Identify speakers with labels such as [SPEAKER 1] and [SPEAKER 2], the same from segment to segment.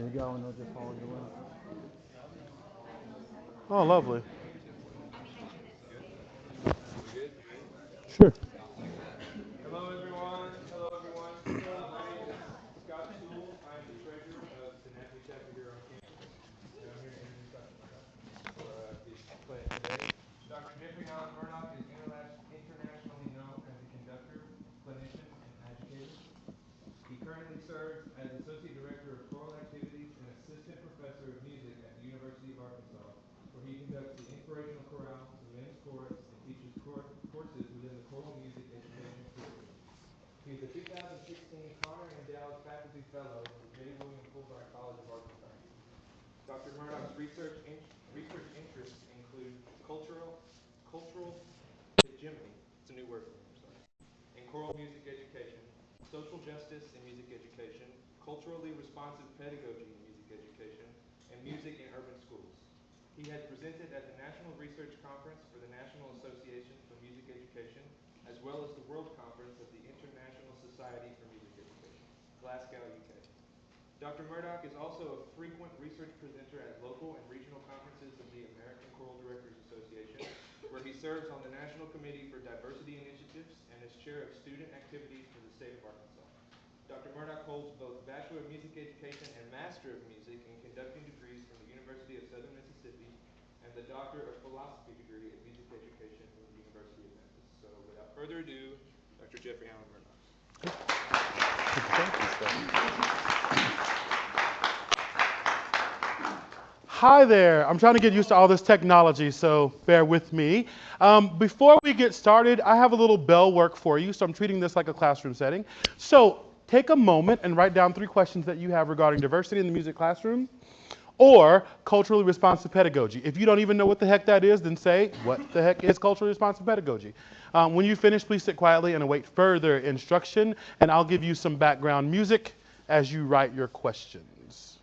[SPEAKER 1] you go, and they'll just follow your link.
[SPEAKER 2] Oh, lovely.
[SPEAKER 3] We good? Ready?
[SPEAKER 2] Sure.
[SPEAKER 3] Hello, everyone. Hello, everyone. My name is Scott Sewell. I am the treasurer of the Tenacity chapter here on campus, and I'm here to introduce Dr. Murdock for his class today. Dr. Jeffrey Allen Murdock is internationally known as a conductor, clinician, and educator. He currently serves as Associate Director of Choral Activities and Assistant Professor of Music at the University of Arkansas, where he conducts the Inspirational Chorale, the Men's Chorus, and teaches courses within the choral music education curriculum. He is a 2016 Conner Endowed Faculty Fellow of the J. William Fulbright College of Arts and Sciences. Dr. Murdock's research interests include cultural hegemony, it's a new word for me, I'm sorry, in choral music education, social justice in music education, culturally responsive pedagogy in music education, and music in urban schools. He has presented at the National Research Conference for the National Association for Music Education, as well as the World Conference of the International Society for Music Education, Glasgow, UK. Dr. Murdock is also a frequent research presenter at local and regional conferences of the American Choral Directors Association, where he serves on the National Committee for Diversity Initiatives and is chair of student activities for the state of Arkansas. Dr. Murdock holds both Bachelor of Music Education and Master of Music in Conducting degrees from the University of Southern Mississippi and the Doctor of Philosophy degree in Music Education from the University of Memphis. So without further ado, Dr. Jeffrey Allen Murdock.
[SPEAKER 2] Hi there. I'm trying to get used to all this technology, so bear with me. Before we get started, I have a little bell work for you, so I'm treating this like a classroom setting. So take a moment and write down 3 questions that you have regarding diversity in the music classroom or culturally responsive pedagogy. If you don't even know what the heck that is, then say, what the heck is culturally responsive pedagogy? When you finish, please sit quietly and await further instruction, and I'll give you some background music as you write your questions.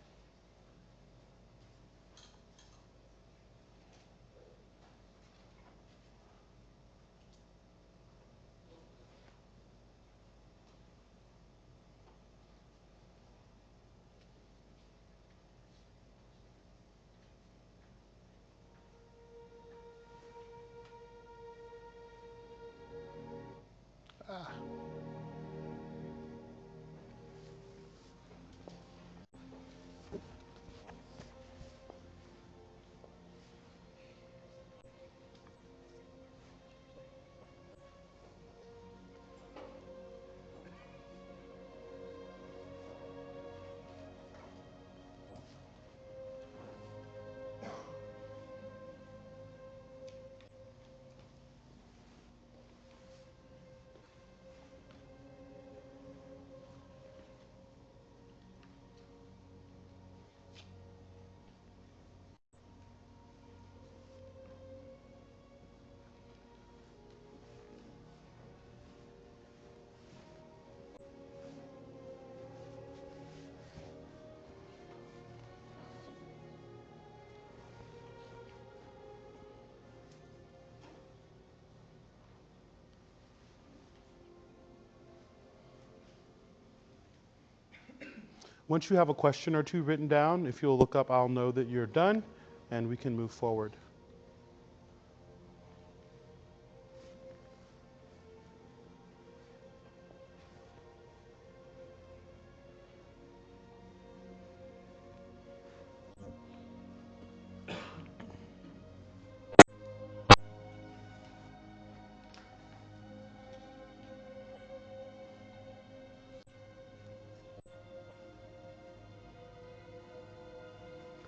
[SPEAKER 2] Once you have a question or two written down, if you'll look up, I'll know that you're done and we can move forward.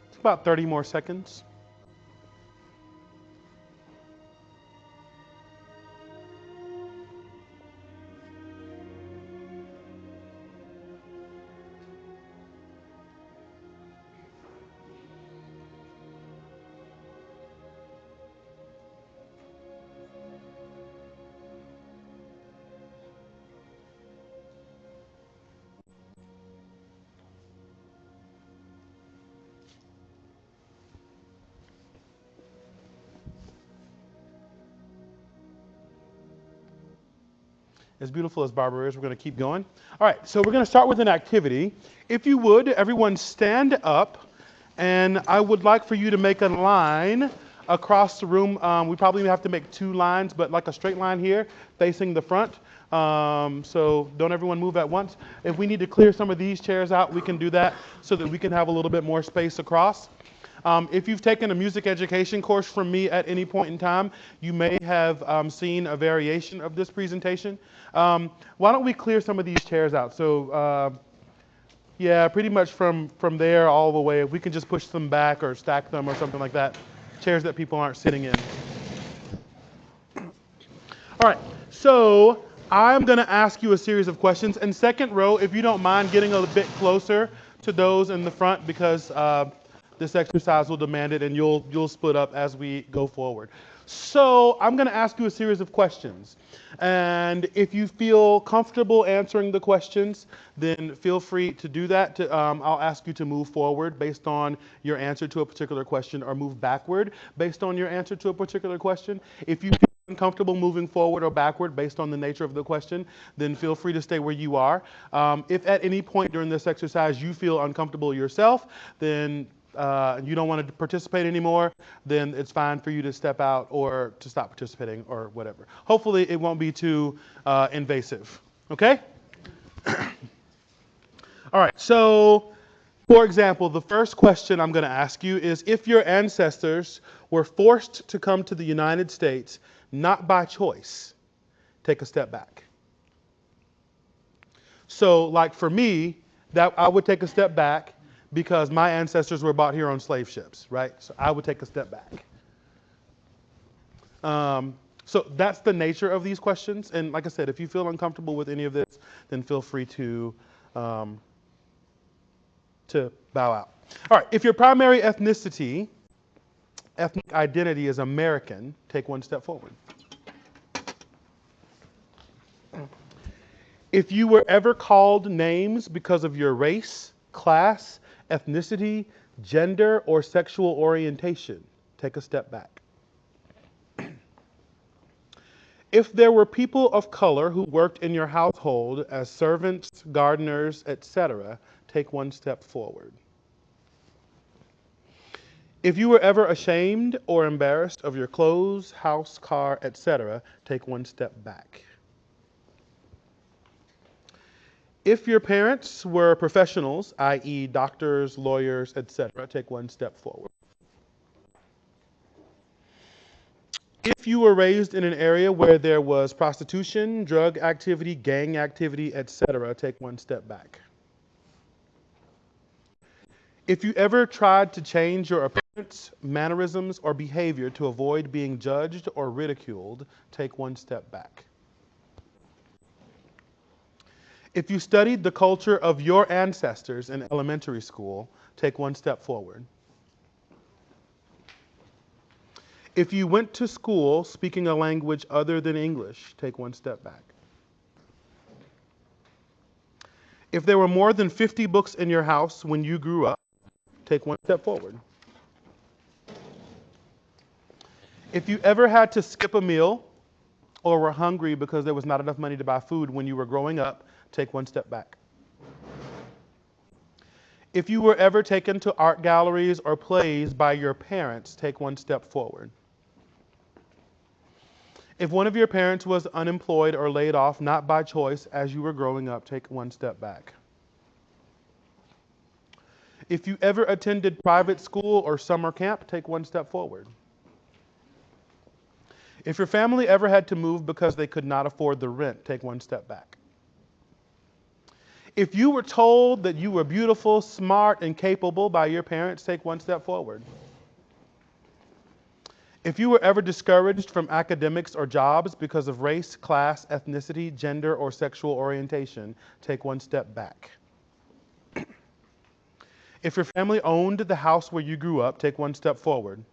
[SPEAKER 2] It's about 30 more seconds. As beautiful as Barbara is, we're going to keep going. All right, so we're going to start with an activity. If you would, everyone stand up, and I would like for you to make a line across the room. We probably have to make 2 lines, but like a straight line here, facing the front. So don't everyone move at once. If we need to clear some of these chairs out, we can do that so that we can have a little bit more space across. If you've taken a music education course from me at any point in time, you may have seen a variation of this presentation. Why don't we clear some of these chairs out? So yeah, pretty much from there all the way. If we can just push them back or stack them or something like that. Chairs that people aren't sitting in. All right, so I'm going to ask you a series of questions. And second row, if you don't mind getting a bit closer to those in the front, because this exercise will demand it, and you'll split up as we go forward. So I'm going to ask you a series of questions. And if you feel comfortable answering the questions, then feel free to do that. I'll ask you to move forward based on your answer to a particular question, or move backward based on your answer to a particular question. If you feel uncomfortable moving forward or backward based on the nature of the question, then feel free to stay where you are. If at any point during this exercise you feel uncomfortable yourself, then you don't want to participate anymore, then it's fine for you to step out or to stop participating or whatever. Hopefully it won't be too invasive. Okay? All right, so for example, the first question I'm going to ask you is, if your ancestors were forced to come to the United States, not by choice, take a step back. So like for me, that I would take a step back because my ancestors were brought here on slave ships, right? So I would take a step back. So that's the nature of these questions. And like I said, if you feel uncomfortable with any of this, then feel free to bow out. All right, if your primary ethnic identity is American, take one step forward. If you were ever called names because of your race, class, ethnicity, gender, or sexual orientation, take a step back. If there were people of color who worked in your household as servants, gardeners, etc., take one step forward. If you were ever ashamed or embarrassed of your clothes, house, car, etc., take one step back. If your parents were professionals, i.e. doctors, lawyers, etc., take one step forward. If you were raised in an area where there was prostitution, drug activity, gang activity, etc., take one step back. If you ever tried to change your appearance, mannerisms, or behavior to avoid being judged or ridiculed, take one step back. If you studied the culture of your ancestors in elementary school, take one step forward. If you went to school speaking a language other than English, take one step back. If there were more than 50 books in your house when you grew up, take one step forward. If you ever had to skip a meal or were hungry because there was not enough money to buy food when you were growing up, take one step back. If you were ever taken to art galleries or plays by your parents, take one step forward. If one of your parents was unemployed or laid off, not by choice, as you were growing up, take one step back. If you ever attended private school or summer camp, take one step forward. If your family ever had to move because they could not afford the rent, take one step back. If you were told that you were beautiful, smart, and capable by your parents, take one step forward. If you were ever discouraged from academics or jobs because of race, class, ethnicity, gender, or sexual orientation, take one step back. If your family owned the house where you grew up, take one step forward.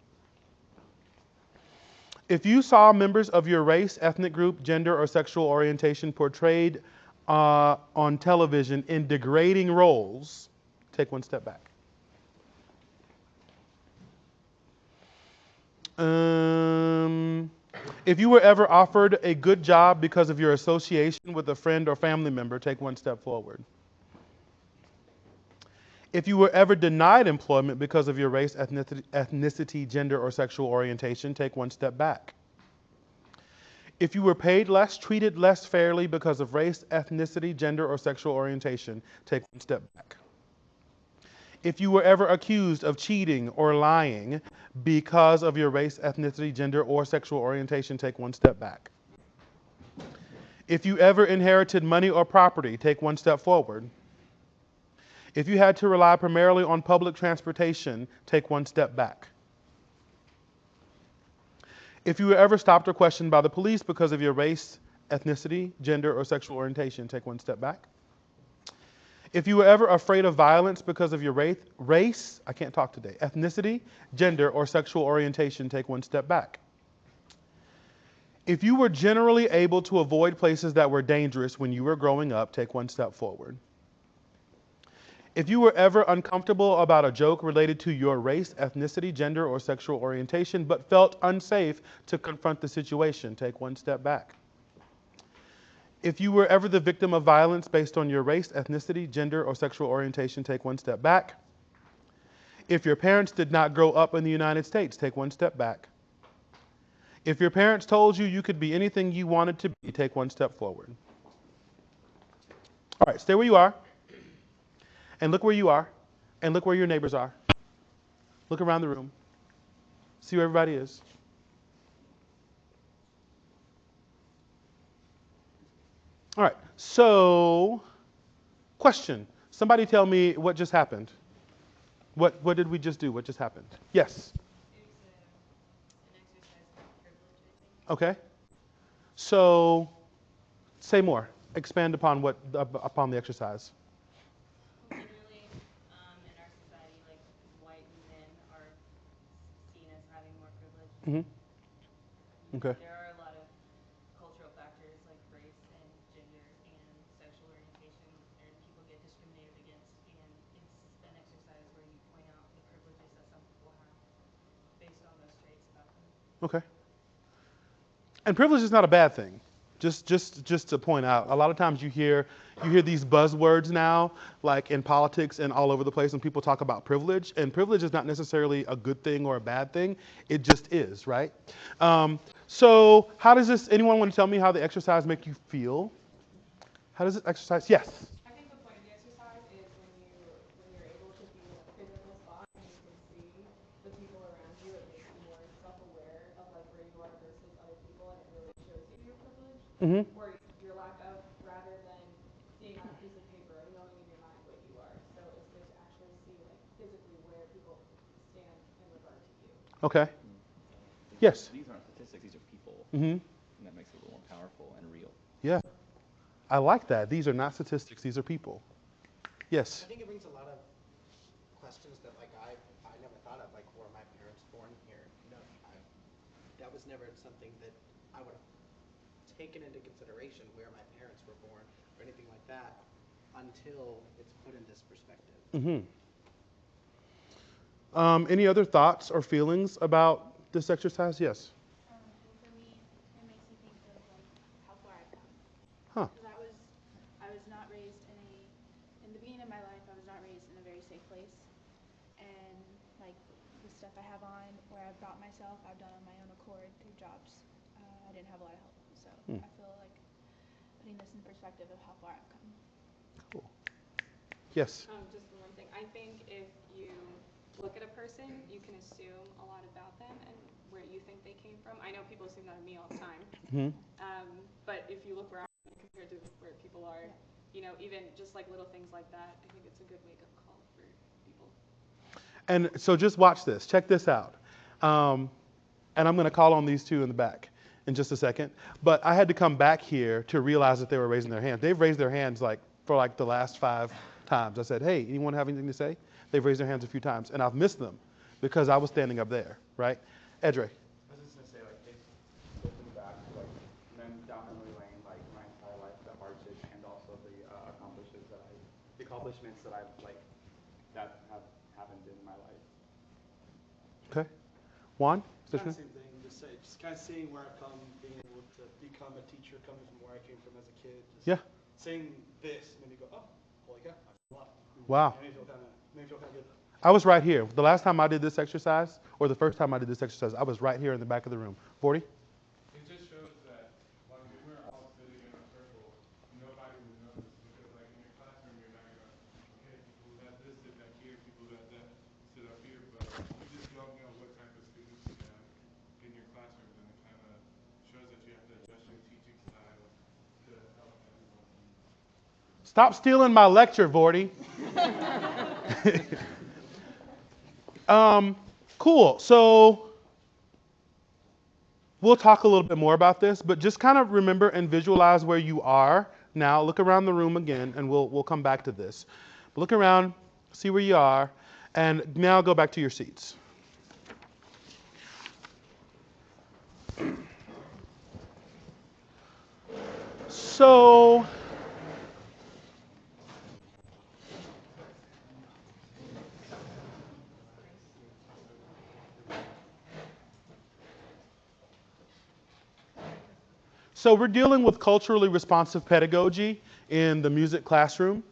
[SPEAKER 2] If you saw members of your race, ethnic group, gender, or sexual orientation portrayed on television in degrading roles, take one step back. If you were ever offered a good job because of your association with a friend or family member, take one step forward. If you were ever denied employment because of your race, ethnicity, gender, or sexual orientation, take one step back. If you were paid less, treated less fairly because of race, ethnicity, gender, or sexual orientation, take one step back. If you were ever accused of cheating or lying because of your race, ethnicity, gender, or sexual orientation, take one step back. If you ever inherited money or property, take one step forward. If you had to rely primarily on public transportation, take one step back. If you were ever stopped or questioned by the police because of your race, ethnicity, gender, or sexual orientation, take one step back. If you were ever afraid of violence because of your race, I can't talk today, ethnicity, gender, or sexual orientation, take one step back. If you were generally able to avoid places that were dangerous when you were growing up, take one step forward. If you were ever uncomfortable about a joke related to your race, ethnicity, gender, or sexual orientation, but felt unsafe to confront the situation, take one step back. If you were ever the victim of violence based on your race, ethnicity, gender, or sexual orientation, take one step back. If your parents did not grow up in the United States, take one step back. If your parents told you you could be anything you wanted to be, take one step forward. All right, stay where you are, and look where you are, and look where your neighbors are. Look around the room. See where everybody is. All right, so question. Somebody tell me what just happened. What did we just do? What just happened? Yes.
[SPEAKER 1] It was an exercise of privilege, I think.
[SPEAKER 2] Okay. So say more. Expand upon upon the exercise.
[SPEAKER 1] Literally, in our society, like white men are seen as having more privilege.
[SPEAKER 2] Hmm. Okay.
[SPEAKER 1] There are a lot of cultural factors like race and gender and sexual orientation, and people get discriminated against. And it's an exercise where you point out the privileges that some people have based on those traits about them.
[SPEAKER 2] Okay. And privilege is not a bad thing. Just to point out, a lot of times you hear these buzzwords now, like in politics and all over the place, when people talk about privilege. And privilege is not necessarily a good thing or a bad thing. It just is, right? So how does this? Anyone want to tell me how the exercise make you feel? How does this exercise? Yes.
[SPEAKER 4] I think the point of the exercise is when you're able to be in a physical spot and you can see the people around you, it makes you more self-aware of like where you are versus other people, and it really shows you your privilege
[SPEAKER 2] Mm-hmm.
[SPEAKER 4] or your lack of, rather than seeing on a piece of paper or knowing in your mind what you are. So it's good to actually see like physically where people stand in regard to you.
[SPEAKER 2] Okay.
[SPEAKER 5] These,
[SPEAKER 2] Yes.
[SPEAKER 5] these aren't statistics, these are people.
[SPEAKER 2] Mm-hmm.
[SPEAKER 5] And that makes it a little more powerful and real.
[SPEAKER 2] Yeah. I like that. These are not statistics. These are people. Yes.
[SPEAKER 6] I think it brings a lot of questions that like I never thought of, like were my parents born here? That was never something that I would have taken into consideration where my parents were born or anything like that until it's put in this perspective.
[SPEAKER 2] Mm-hmm. Any other thoughts or feelings about this exercise? Yes.
[SPEAKER 7] Well, for me, it makes me think of like how far I've come.
[SPEAKER 2] Huh.
[SPEAKER 7] Because I was not raised in the beginning of my life, I was not raised in a very safe place. And like the stuff I have on, where I've brought myself, I've done on my own accord through jobs. I didn't have a lot of help, so I feel like putting this in perspective of how far I've come.
[SPEAKER 2] Cool. Yes.
[SPEAKER 4] Just one thing. I think if you look at a person, you can assume a lot about them and where you think they came from. I know people assume that of me all the time.
[SPEAKER 2] Mm-hmm.
[SPEAKER 4] But if you look around compared to where people are, you know, even just like little things like that, I think it's a good wake-up call for people.
[SPEAKER 2] And so just watch this. Check this out. And I'm going to call on these two in the back in just a second. But I had to come back here to realize that they were raising their hands. They've raised their hands like for like the last 5 times. I said, hey, anyone have anything to say? They've raised their hands a few times. And I've missed them because I was standing up there, right? Edre.
[SPEAKER 8] I was just gonna say, like, looking back, like, men down memory lane, like, my entire life, the hardships and also the accomplishments that I've, like, that have happened in my life.
[SPEAKER 2] Okay. Juan?
[SPEAKER 9] Kind of same thing. Just kind of seeing where I've come, being able to become a teacher, coming from where I came from as a kid. Just
[SPEAKER 2] Yeah.
[SPEAKER 9] seeing this made me go, oh, holy cow, I feel a lot.
[SPEAKER 2] Wow.
[SPEAKER 9] Made me feel kind of good.
[SPEAKER 2] I was right here. The last time I did this exercise, or the first time I did this exercise, I was right here in the back of the room. 40?
[SPEAKER 3] It just shows that like if we're all sitting in a circle, nobody would notice because like in your classroom you're not gonna okay, people who have this sit back here, people who have that sit up here, but you just don't know what type of students you have in your classrooms and it kinda shows that you have to adjust your teaching style to help everyone.
[SPEAKER 2] Stop stealing my lecture, Vorty. Cool. So we'll talk a little bit more about this, but just kind of remember and visualize where you are now. Look around the room again, and we'll come back to this. Look around, see where you are, and now go back to your seats. So So we're dealing with culturally responsive pedagogy in the music classroom.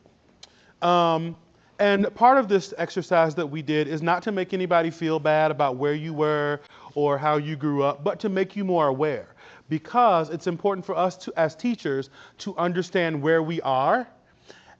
[SPEAKER 2] Um, and part of this exercise that we did is not to make anybody feel bad about where you were or how you grew up, but to make you more aware. Because it's important for us to, as teachers, to understand where we are,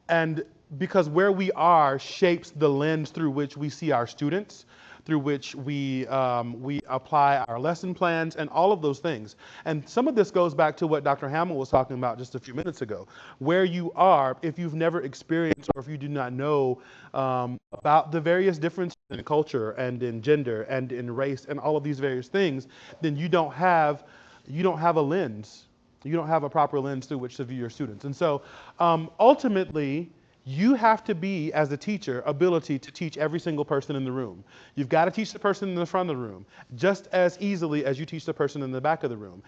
[SPEAKER 2] and because where we are shapes the lens through which we see our students, through which we apply our lesson plans and all of those things. And some of this goes back to what Dr. Hamill was talking about just a few minutes ago. Where you are, if you've never experienced or if you do not know about the various differences in culture and in gender and in race and all of these various things, then you don't have a lens. You don't have a proper lens through which to view your students. And so ultimately, you have to be, as a teacher, ability to teach every single person in the room. You've got to teach the person in the front of the room just as easily as you teach the person in the back of the room.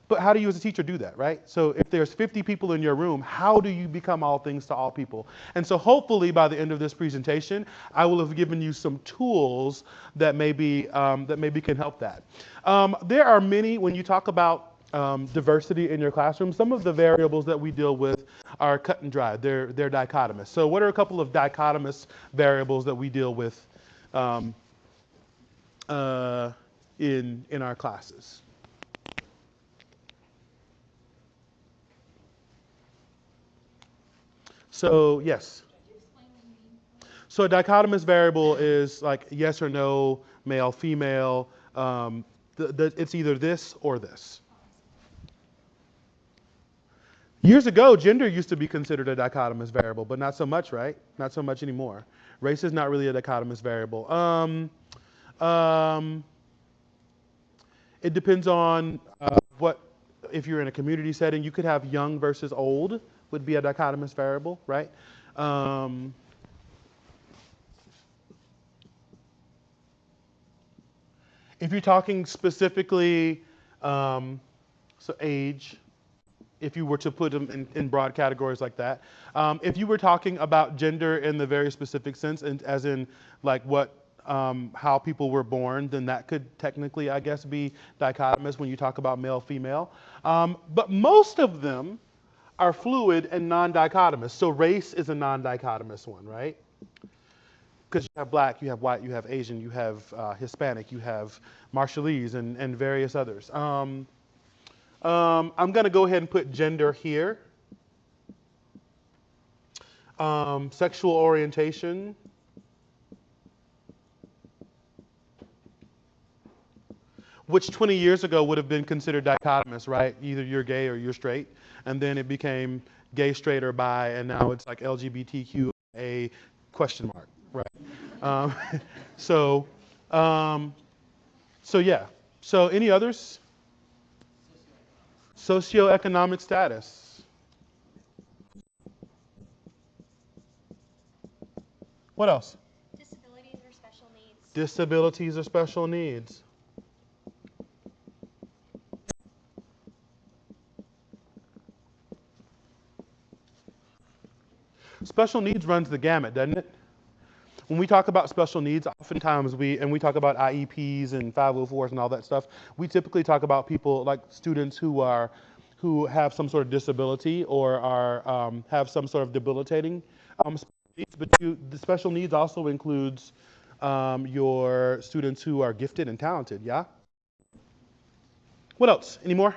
[SPEAKER 2] But how do you as a teacher do that, right? So if there's 50 people in your room, how do you become all things to all people? And so hopefully by the end of this presentation, I will have given you some tools that maybe can help that. There are many, when you talk about diversity in your classroom, some of the variables that we deal with are cut and dry. They're dichotomous. So what are a couple of dichotomous variables that we deal with in our classes? So yes. So a dichotomous variable is like yes or no, male, female. It's either this or this. Years ago, gender used to be considered a dichotomous variable, but not so much, right? Not so much anymore. Race is not really a dichotomous variable. It depends on if you're in a community setting, you could have young versus old would be a dichotomous variable, right? If you're talking specifically, so age, if you were to put them in broad categories like that. If you were talking about gender in the very specific sense, and as in like how people were born, then that could technically, I guess, be dichotomous when you talk about male, female. But most of them are fluid and non-dichotomous. So race is a non-dichotomous one, right? Because you have black, you have white, you have Asian, you have Hispanic, you have Marshallese, and various others. I'm going to go ahead and put gender here. Sexual orientation. Which 20 years ago would have been considered dichotomous, right? Either you're gay or you're straight. And then it became gay, straight, or bi, and now it's like LGBTQA question mark, right? Um, so, so yeah. So any others? Socioeconomic status. What else?
[SPEAKER 10] Disabilities or special needs.
[SPEAKER 2] Disabilities or special needs. Special needs runs the gamut, doesn't it? When we talk about special needs, oftentimes we talk about IEPs and 504s and all that stuff. We typically talk about people like students who have some sort of disability or are have some sort of debilitating special needs. But the special needs also includes your students who are gifted and talented. Yeah. What else? Any more?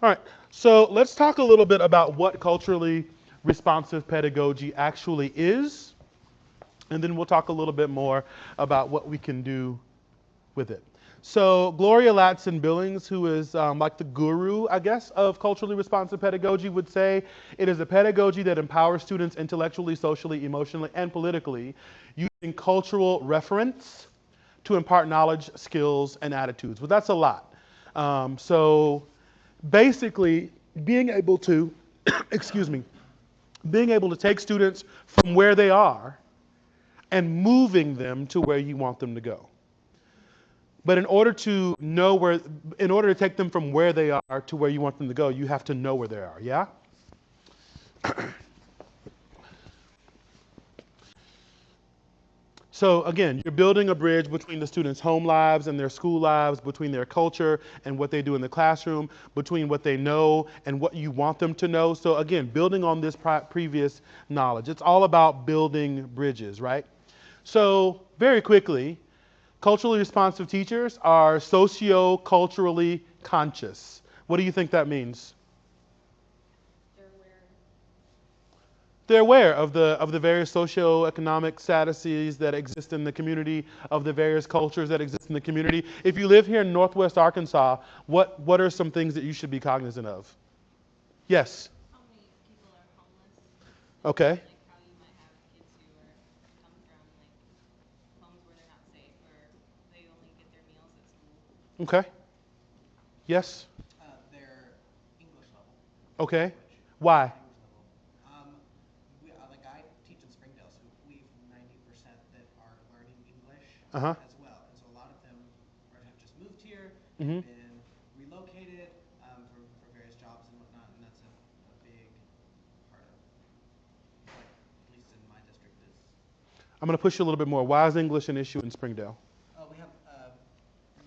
[SPEAKER 2] All right. So let's talk a little bit about what culturally responsive pedagogy actually is, and then we'll talk a little bit more about what we can do with it. So Gloria Latson Billings, who is like the guru, I guess, of culturally responsive pedagogy, would say it is a pedagogy that empowers students intellectually, socially, emotionally, and politically using cultural reference to impart knowledge, skills, and attitudes. Well, that's a lot. So basically, being able to, excuse me, being able to take students from where they are and moving them to where you want them to go. But in order to know where, in order to take them from where they are to where you want them to go, you have to know where they are, yeah? So again, you're building a bridge between the students' home lives and their school lives, between their culture and what they do in the classroom, between what they know and what you want them to know. So again, building on this previous knowledge. It's all about building bridges, right? So very quickly, culturally responsive teachers are socio-culturally conscious. What do you think that means?
[SPEAKER 1] They're aware.
[SPEAKER 2] They're aware of the various socioeconomic statuses that exist in the community, of the various cultures that exist in the community. If you live here in Northwest Arkansas, what are some things that you should be cognizant of? Yes.
[SPEAKER 1] How many people are homeless?
[SPEAKER 2] Okay.
[SPEAKER 1] Like how you might have kids who are come from like homes where they're not safe or they only get their meals at school.
[SPEAKER 2] Okay. Yes.
[SPEAKER 6] Their English level,
[SPEAKER 2] Okay.
[SPEAKER 6] language,
[SPEAKER 2] Why?
[SPEAKER 6] language level. Like I teach in Springdale, so we've 90% that are learning English
[SPEAKER 2] Uh-huh.
[SPEAKER 6] as well, and so a lot of them have just moved here. They've
[SPEAKER 2] Mm-hmm.
[SPEAKER 6] been relocated for various jobs and whatnot, and that's a big part of what, at least in my district, is.
[SPEAKER 2] I'm going to push you a little bit more. Why is English an issue in Springdale?
[SPEAKER 6] We have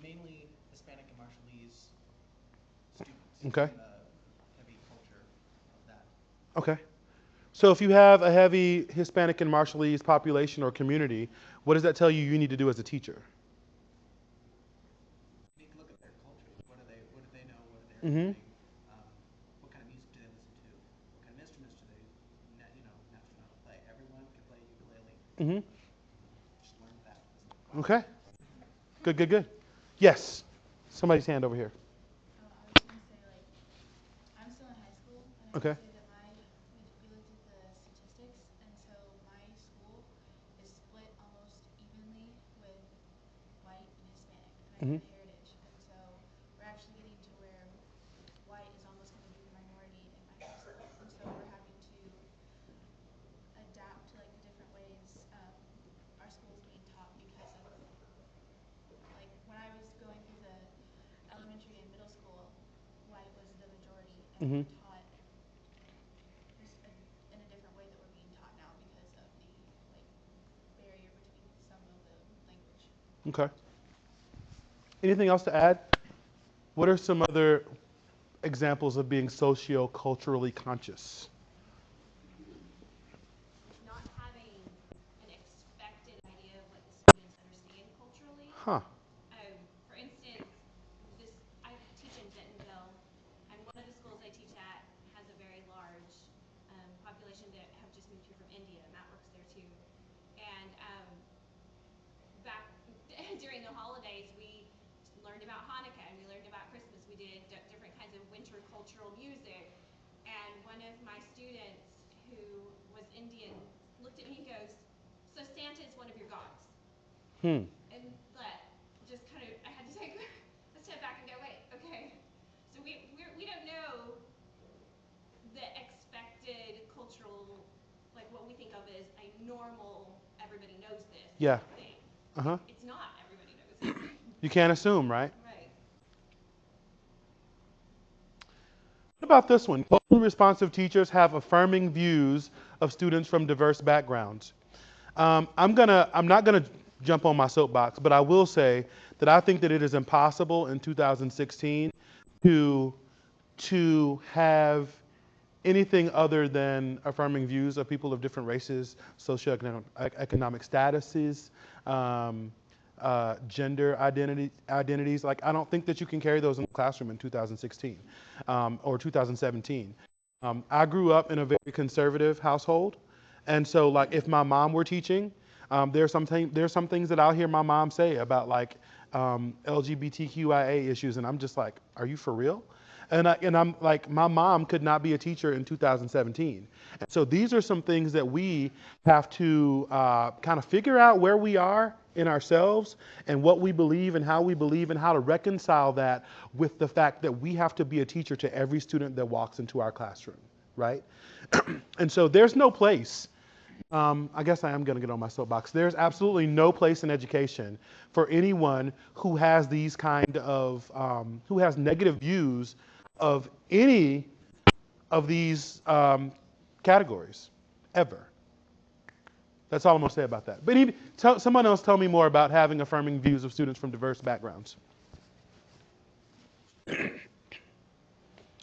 [SPEAKER 6] mainly Hispanic and Marshallese students.
[SPEAKER 2] Okay.
[SPEAKER 6] We have a heavy culture of that.
[SPEAKER 2] Okay. So if you have a heavy Hispanic and Marshallese population or community, what does that tell you need to do as a teacher?
[SPEAKER 6] You need to look at their culture. What do they know? What are they
[SPEAKER 2] Mm-hmm.
[SPEAKER 6] doing? What kind of music do they listen to? What kind of instruments do they, naturally know how to play? Everyone can play ukulele.
[SPEAKER 2] Mm-hmm.
[SPEAKER 6] Just learn that.
[SPEAKER 2] Okay. Good, good, good. Yes. Somebody's hand over here.
[SPEAKER 7] Oh, I was gonna say like I'm still in high school, and I would
[SPEAKER 2] Okay.
[SPEAKER 7] say that we looked at the statistics, and so my school is split almost evenly with white and Hispanic, and I go
[SPEAKER 2] Mm-hmm.
[SPEAKER 7] to Heritage, and so we're actually getting to where white is almost going to be the minority in my high school, and so we're having to adapt to like the different ways our school is being taught because of like when I was going through the elementary and middle school, white was the majority, and we
[SPEAKER 2] Mm-hmm.
[SPEAKER 7] were taught in a different way that we're being taught now because of the like barrier between some of the language.
[SPEAKER 2] Okay. Anything else to add? What are some other examples of being socio-culturally conscious?
[SPEAKER 10] Not having an expected idea of what the students understand culturally.
[SPEAKER 2] Huh.
[SPEAKER 10] For instance, this I teach in Bentonville, and one of the schools I teach at has a very large population that have just moved here from India, and Matt works there too. And back during the holidays, we learned about Hanukkah and we learned about Christmas. We did different kinds of winter cultural music. And one of my students who was Indian looked at me and goes, "So Santa is one of your gods?"
[SPEAKER 2] Hmm.
[SPEAKER 10] And that just kind of, I had to take a step back and go, wait, okay. So we don't know the expected cultural, like what we think of as a normal, everybody knows this
[SPEAKER 2] Yeah.
[SPEAKER 10] thing.
[SPEAKER 2] Uh-huh.
[SPEAKER 10] It's not everybody knows it.
[SPEAKER 2] You can't assume, right?
[SPEAKER 10] Right.
[SPEAKER 2] about this one? Culturally responsive teachers have affirming views of students from diverse backgrounds. I'm not gonna jump on my soapbox, but I will say that I think that it is impossible in 2016 to have anything other than affirming views of people of different races, socioeconomic economic statuses, um, gender identities. Like, I don't think that you can carry those in the classroom in 2016 or 2017. I grew up in a very conservative household, and so like if my mom were teaching, there's some things that I'll hear my mom say about like LGBTQIA issues, and I'm just like, are you for real? And I'm like, my mom could not be a teacher in 2017. And so these are some things that we have to kind of figure out where we are in ourselves and what we believe and how to reconcile that with the fact that we have to be a teacher to every student that walks into our classroom, right? And so there's no place. I guess I am going to get on my soapbox. There's absolutely no place in education for anyone who has these kind of, who has negative views of any of these categories, ever. That's all I'm going to say about that. But someone else tell me more about having affirming views of students from diverse backgrounds.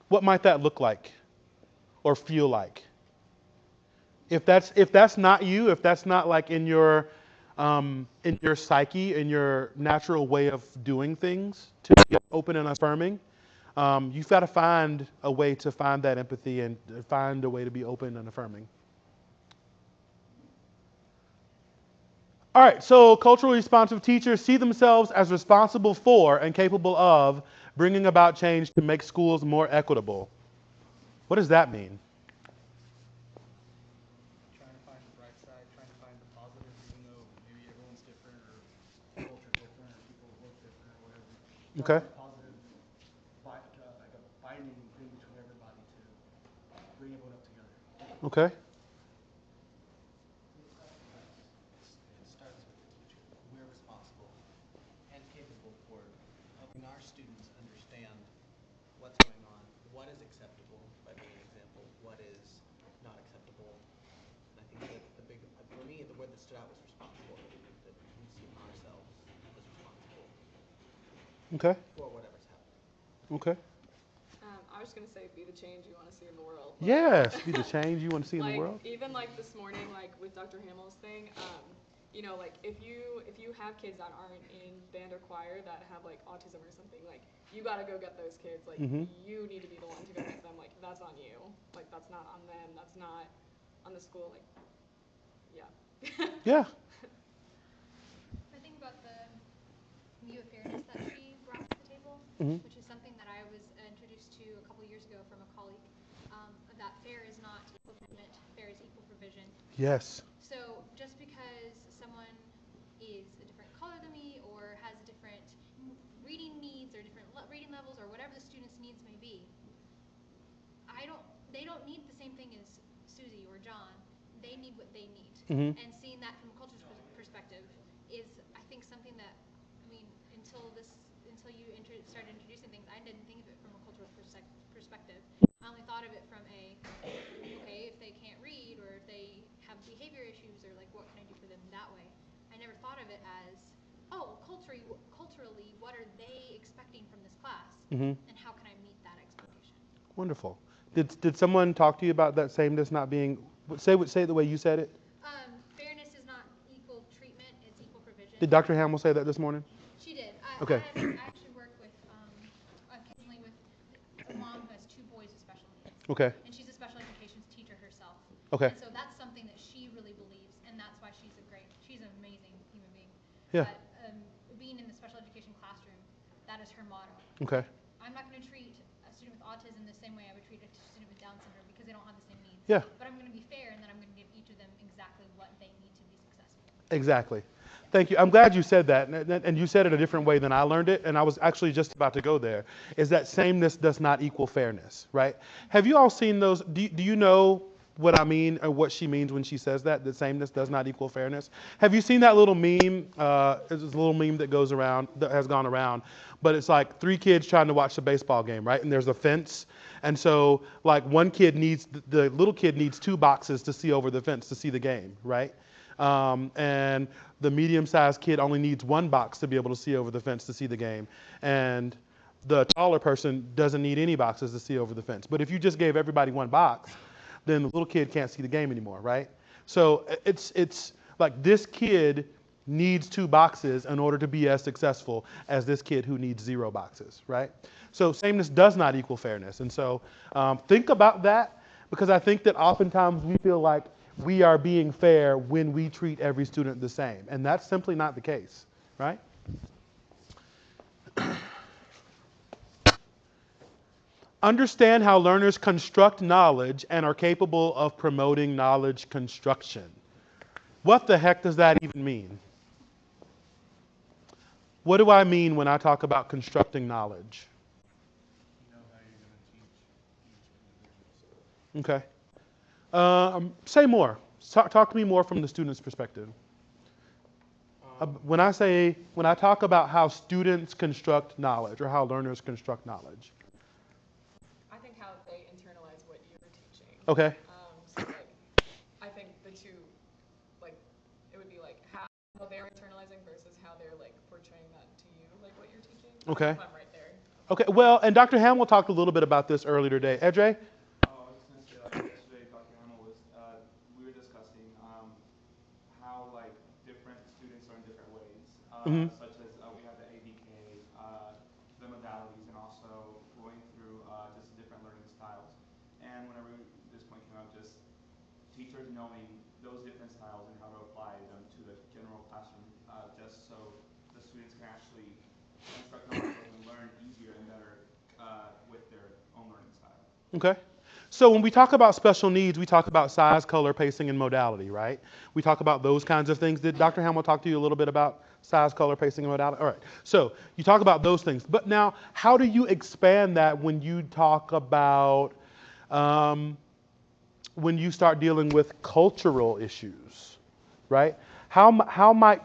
[SPEAKER 2] What might that look like or feel like? If that's not you, if that's not like in your psyche, in your natural way of doing things, to be open and affirming, you've got to find a way to find that empathy and find a way to be open and affirming. All right, so culturally responsive teachers see themselves as responsible for and capable of bringing about change to make schools more equitable. What does that mean?
[SPEAKER 9] Trying to find the bright side, trying to find the positives, even though maybe everyone's different or culture's different or people look different or whatever.
[SPEAKER 2] Okay.
[SPEAKER 9] Find a positive, like a binding thing between everybody to bring everyone up together.
[SPEAKER 2] Okay.
[SPEAKER 6] It starts with the teacher. We're responsible and capable for helping our students understand what's going on, what is acceptable by being an example, what is not acceptable. And I think that for me, the word that stood out was responsible, that we see ourselves as responsible
[SPEAKER 2] Okay.
[SPEAKER 6] for whatever's happening.
[SPEAKER 2] Okay.
[SPEAKER 4] I was gonna say, be the change you want to see in the world.
[SPEAKER 2] Yes, be the change you want to see in the
[SPEAKER 4] Like,
[SPEAKER 2] world.
[SPEAKER 4] even like this morning, like with Dr. Hamill's thing, you know, like if you have kids that aren't in band or choir that have like autism or something, like you gotta go get those kids. Like you need to be the one to go get them. Like that's on you. Like that's not on them. That's not on the school. Like, yeah.
[SPEAKER 2] Yeah.
[SPEAKER 11] I think about the view of fairness that she brought to the table, which is something that I was introduced to a couple years ago from a colleague. That fair is not equal treatment, fair is equal provision.
[SPEAKER 2] Yes.
[SPEAKER 11] So just because someone is a different color than me or has different reading needs or different reading levels or whatever the student's needs may be, they don't need the same thing as Susie or John. They need what they need. And seeing that from a culture's perspective is, I think, something that, I mean, until you started introducing things, I didn't think of it from a cultural perspective. I only thought of it from okay, if they can't read or if they have behavior issues or like what can I do for them that way. I never thought of it as, oh, culturally, what are they expecting from this class, and how can I meet that expectation?
[SPEAKER 2] Wonderful. Did someone talk to you about that sameness not being, say it the way you said it?
[SPEAKER 11] Fairness is not equal treatment, it's equal provision.
[SPEAKER 2] Did Dr. Hamill say that this morning?
[SPEAKER 11] She did.
[SPEAKER 2] Okay.
[SPEAKER 11] I actually work with, occasionally with a mom who has 2 boys with special needs.
[SPEAKER 2] Okay.
[SPEAKER 11] And she's a special education teacher herself.
[SPEAKER 2] Okay.
[SPEAKER 11] And so that's something that she really believes, and that's why she's an amazing human being.
[SPEAKER 2] Yeah.
[SPEAKER 11] But being in the special education classroom, that is her motto.
[SPEAKER 2] Okay.
[SPEAKER 11] I'm not going to treat a student with autism the same way I would treat a student with Down syndrome because they don't have the same needs.
[SPEAKER 2] Yeah.
[SPEAKER 11] But I'm going to be fair, and then I'm going to give each of them exactly what they need to be successful.
[SPEAKER 2] Exactly. Thank you. I'm glad you said that. And you said it a different way than I learned it. And I was actually just about to go there. Is that sameness does not equal fairness, right? Have you all seen those? Do you know what I mean or what she means when she says that sameness does not equal fairness. Have you seen that little meme? It's a little meme that goes around, that has gone around, but it's like three kids trying to watch a baseball game, right? And there's a fence. And so like one kid needs, the little kid needs two boxes to see over the fence to see the game, right? And the medium-sized kid only needs one box to be able to see over the fence to see the game. And the taller person doesn't need any boxes to see over the fence. But if you just gave everybody one box, then the little kid can't see the game anymore, right? So it's like this kid needs two boxes in order to be as successful as this kid who needs zero boxes, right? So sameness does not equal fairness. And so think about that, because I think that oftentimes we feel like we are being fair when we treat every student the same. And that's simply not the case, right? Understand how learners construct knowledge and are capable of promoting knowledge construction. What the heck does that even mean? What do I mean when I talk about constructing knowledge?
[SPEAKER 9] You know how you're going to teach each individual.
[SPEAKER 2] Okay. Say more. Talk to me more from the student's perspective. When I talk about how students construct knowledge or how learners construct knowledge.
[SPEAKER 4] I think how they internalize what you're teaching.
[SPEAKER 2] Okay.
[SPEAKER 4] So like, I think the two, like, it would be like how they're internalizing versus how they're like portraying that to you, like what you're teaching.
[SPEAKER 2] Okay.
[SPEAKER 4] If I'm right there.
[SPEAKER 2] Okay. Well, and Dr. Hamill talked a little bit about this earlier today. Edre?
[SPEAKER 8] Oh, I was just gonna say, like yesterday, Dr. Hamill was, we were discussing how like different students learn different ways,
[SPEAKER 2] Mm-hmm.
[SPEAKER 8] such as we have the ABK, the modalities, and also going through just different learning styles. And whenever this point came up, just teachers knowing those different styles and how to apply them to the general classroom, just so the students can actually construct knowledge so they can learn easier and better with their own learning style.
[SPEAKER 2] Okay. So when we talk about special needs, we talk about size, color, pacing, and modality, right? We talk about those kinds of things. Did Dr. Hamill talk to you a little bit about size, color, pacing, and modality? All right. So you talk about those things. But now, how do you expand that when you talk about, when you start dealing with cultural issues, right? How might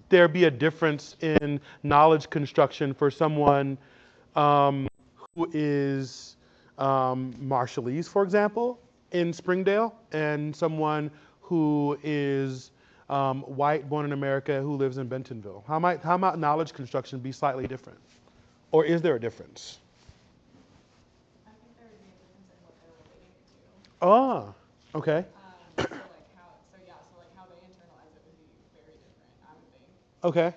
[SPEAKER 2] there be a difference in knowledge construction for someone who is Marshallese, for example, in Springdale, and someone who is white, born in America, who lives in Bentonville? How might knowledge construction be slightly different? Or is there a difference?
[SPEAKER 4] I think there would be a difference in what they're relating it to.
[SPEAKER 2] Ah, okay.
[SPEAKER 4] So like how they internalize it would be very different, I would think.
[SPEAKER 2] Okay.
[SPEAKER 4] Um,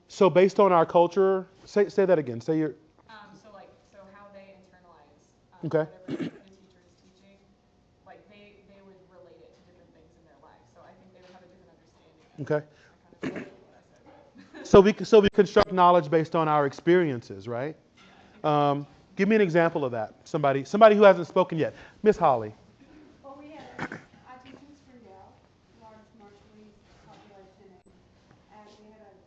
[SPEAKER 2] So based on our culture, say that again. Say your.
[SPEAKER 4] so how they internalize
[SPEAKER 2] Okay.
[SPEAKER 4] whatever the teacher is teaching, like they would relate it to different things in their life. So I think they would have a different understanding of
[SPEAKER 2] Okay.
[SPEAKER 4] it. I kind of said what I said, but
[SPEAKER 2] So we construct knowledge based on our experiences, right?
[SPEAKER 4] yeah, I think
[SPEAKER 2] Give me an example of that. Somebody who hasn't spoken yet. Miss Holly.
[SPEAKER 12] Well, I teach in Springdale, large Marshallese population, and we had a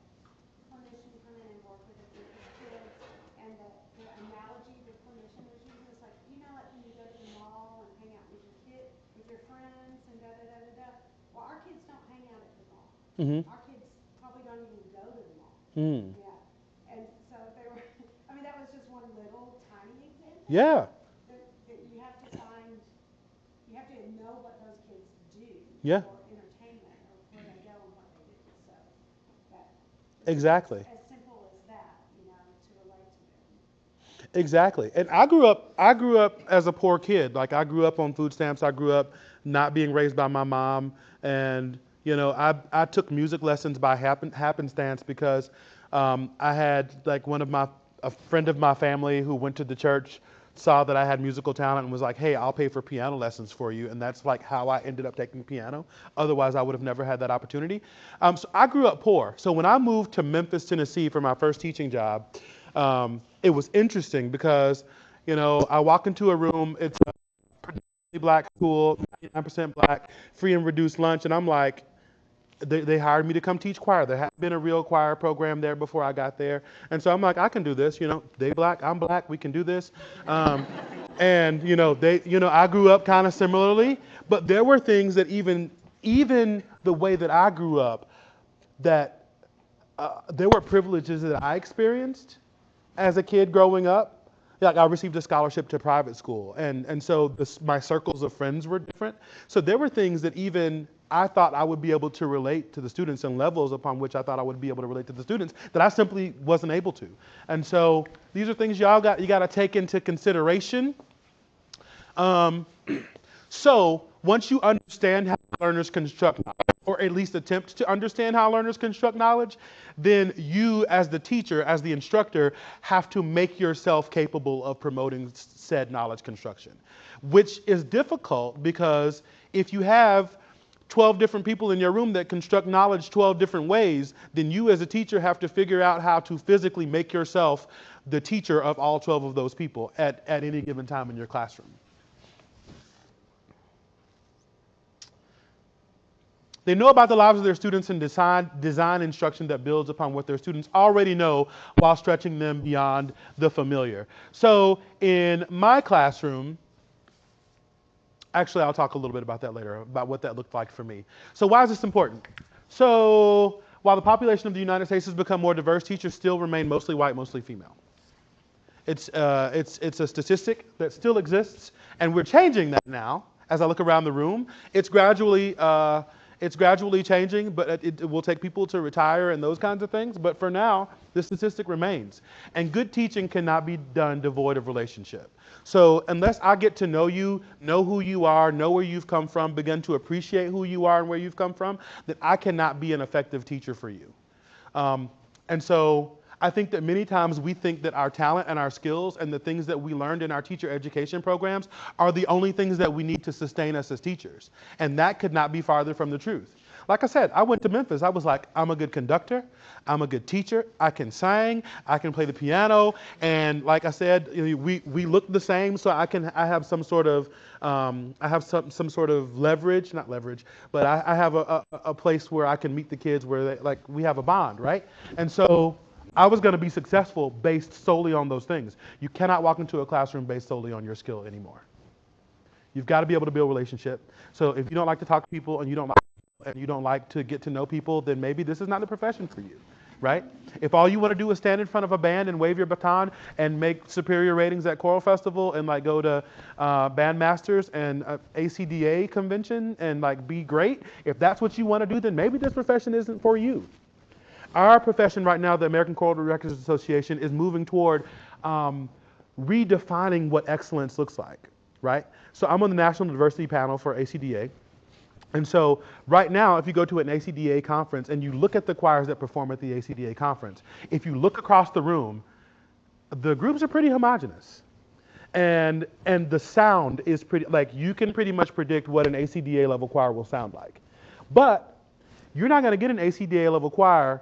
[SPEAKER 12] clinician come in and work with a group of kids, and the analogy the clinician was using is like, like when you go to the mall and hang out with with your friends and da da da da da. Well, our kids don't hang out at the mall.
[SPEAKER 2] Mm-hmm.
[SPEAKER 12] Our kids probably don't even go to the mall.
[SPEAKER 2] Mm.
[SPEAKER 12] Yeah. And so they were, I mean, that was just one little tiny example.
[SPEAKER 2] Yeah.
[SPEAKER 12] That you have to find, you have to know what those kids do
[SPEAKER 2] Yeah.
[SPEAKER 12] for entertainment or where they go and what they do. So that
[SPEAKER 2] Exactly.
[SPEAKER 12] as simple as that, to relate to them.
[SPEAKER 2] Exactly. And I grew up as a poor kid. Like I grew up on food stamps. I grew up not being raised by my mom. And, I took music lessons by happenstance because I had like a friend of my family who went to the church saw that I had musical talent and was like, hey, I'll pay for piano lessons for you. And that's like how I ended up taking piano. Otherwise, I would have never had that opportunity. So I grew up poor. So when I moved to Memphis, Tennessee for my first teaching job, it was interesting because, I walk into a room, it's a predominantly black school, 99% black, free and reduced lunch, and I'm like, they hired me to come teach choir. There hadn't been a real choir program there before I got there. And so I'm like, I can do this, they black, I'm black, we can do this. And I grew up kind of similarly, but there were things that even the way that I grew up, that there were privileges that I experienced as a kid growing up. Like I received a scholarship to private school, and so my circles of friends were different. So there were things that even I thought I would be able to relate to the students, and levels upon which I thought I would be able to relate to the students, that I simply wasn't able to. And so these are things you got to take into consideration. Um, so once you understand how learners construct knowledge, or at least attempt to understand how learners construct knowledge, then you as the teacher, as the instructor, have to make yourself capable of promoting said knowledge construction, which is difficult because if you have 12 different people in your room that construct knowledge 12 different ways, then you as a teacher have to figure out how to physically make yourself the teacher of all 12 of those people at any given time in your classroom. They know about the lives of their students and design instruction that builds upon what their students already know while stretching them beyond the familiar. So in my classroom, actually I'll talk a little bit about that later, about what that looked like for me. So why is this important? So while the population of the United States has become more diverse, teachers still remain mostly white, mostly female. It's a statistic that still exists, and we're changing that now. As I look around the room, it's gradually changing, but it will take people to retire and those kinds of things. But for now, the statistic remains. And good teaching cannot be done devoid of relationship. So unless I get to know you, know who you are, know where you've come from, begin to appreciate who you are and where you've come from, then I cannot be an effective teacher for you. And so I think that many times we think that our talent and our skills and the things that we learned in our teacher education programs are the only things that we need to sustain us as teachers. And that could not be farther from the truth. Like I said, I went to Memphis. I was like, I'm a good conductor. I'm a good teacher. I can sing. I can play the piano. And like I said, we look the same, so I have some sort of some sort of leverage, not leverage, but I have a place where I can meet the kids where we have a bond, right? And so I was going to be successful based solely on those things. You cannot walk into a classroom based solely on your skill anymore. You've got to be able to build relationship. So if you don't like to talk to people and you don't like to get to know people, then maybe this is not the profession for you, right? If all you want to do is stand in front of a band and wave your baton and make superior ratings at choral festival and go to band masters and ACDA convention and be great, if that's what you want to do, then maybe this profession isn't for you. Our profession right now, the American Choral Directors Association, is moving toward redefining what excellence looks like, right? So I'm on the National Diversity Panel for ACDA. And so right now, if you go to an ACDA conference and you look at the choirs that perform at the ACDA conference, if you look across the room, the groups are pretty homogenous. And the sound is pretty, you can pretty much predict what an ACDA level choir will sound like. But you're not going to get an ACDA level choir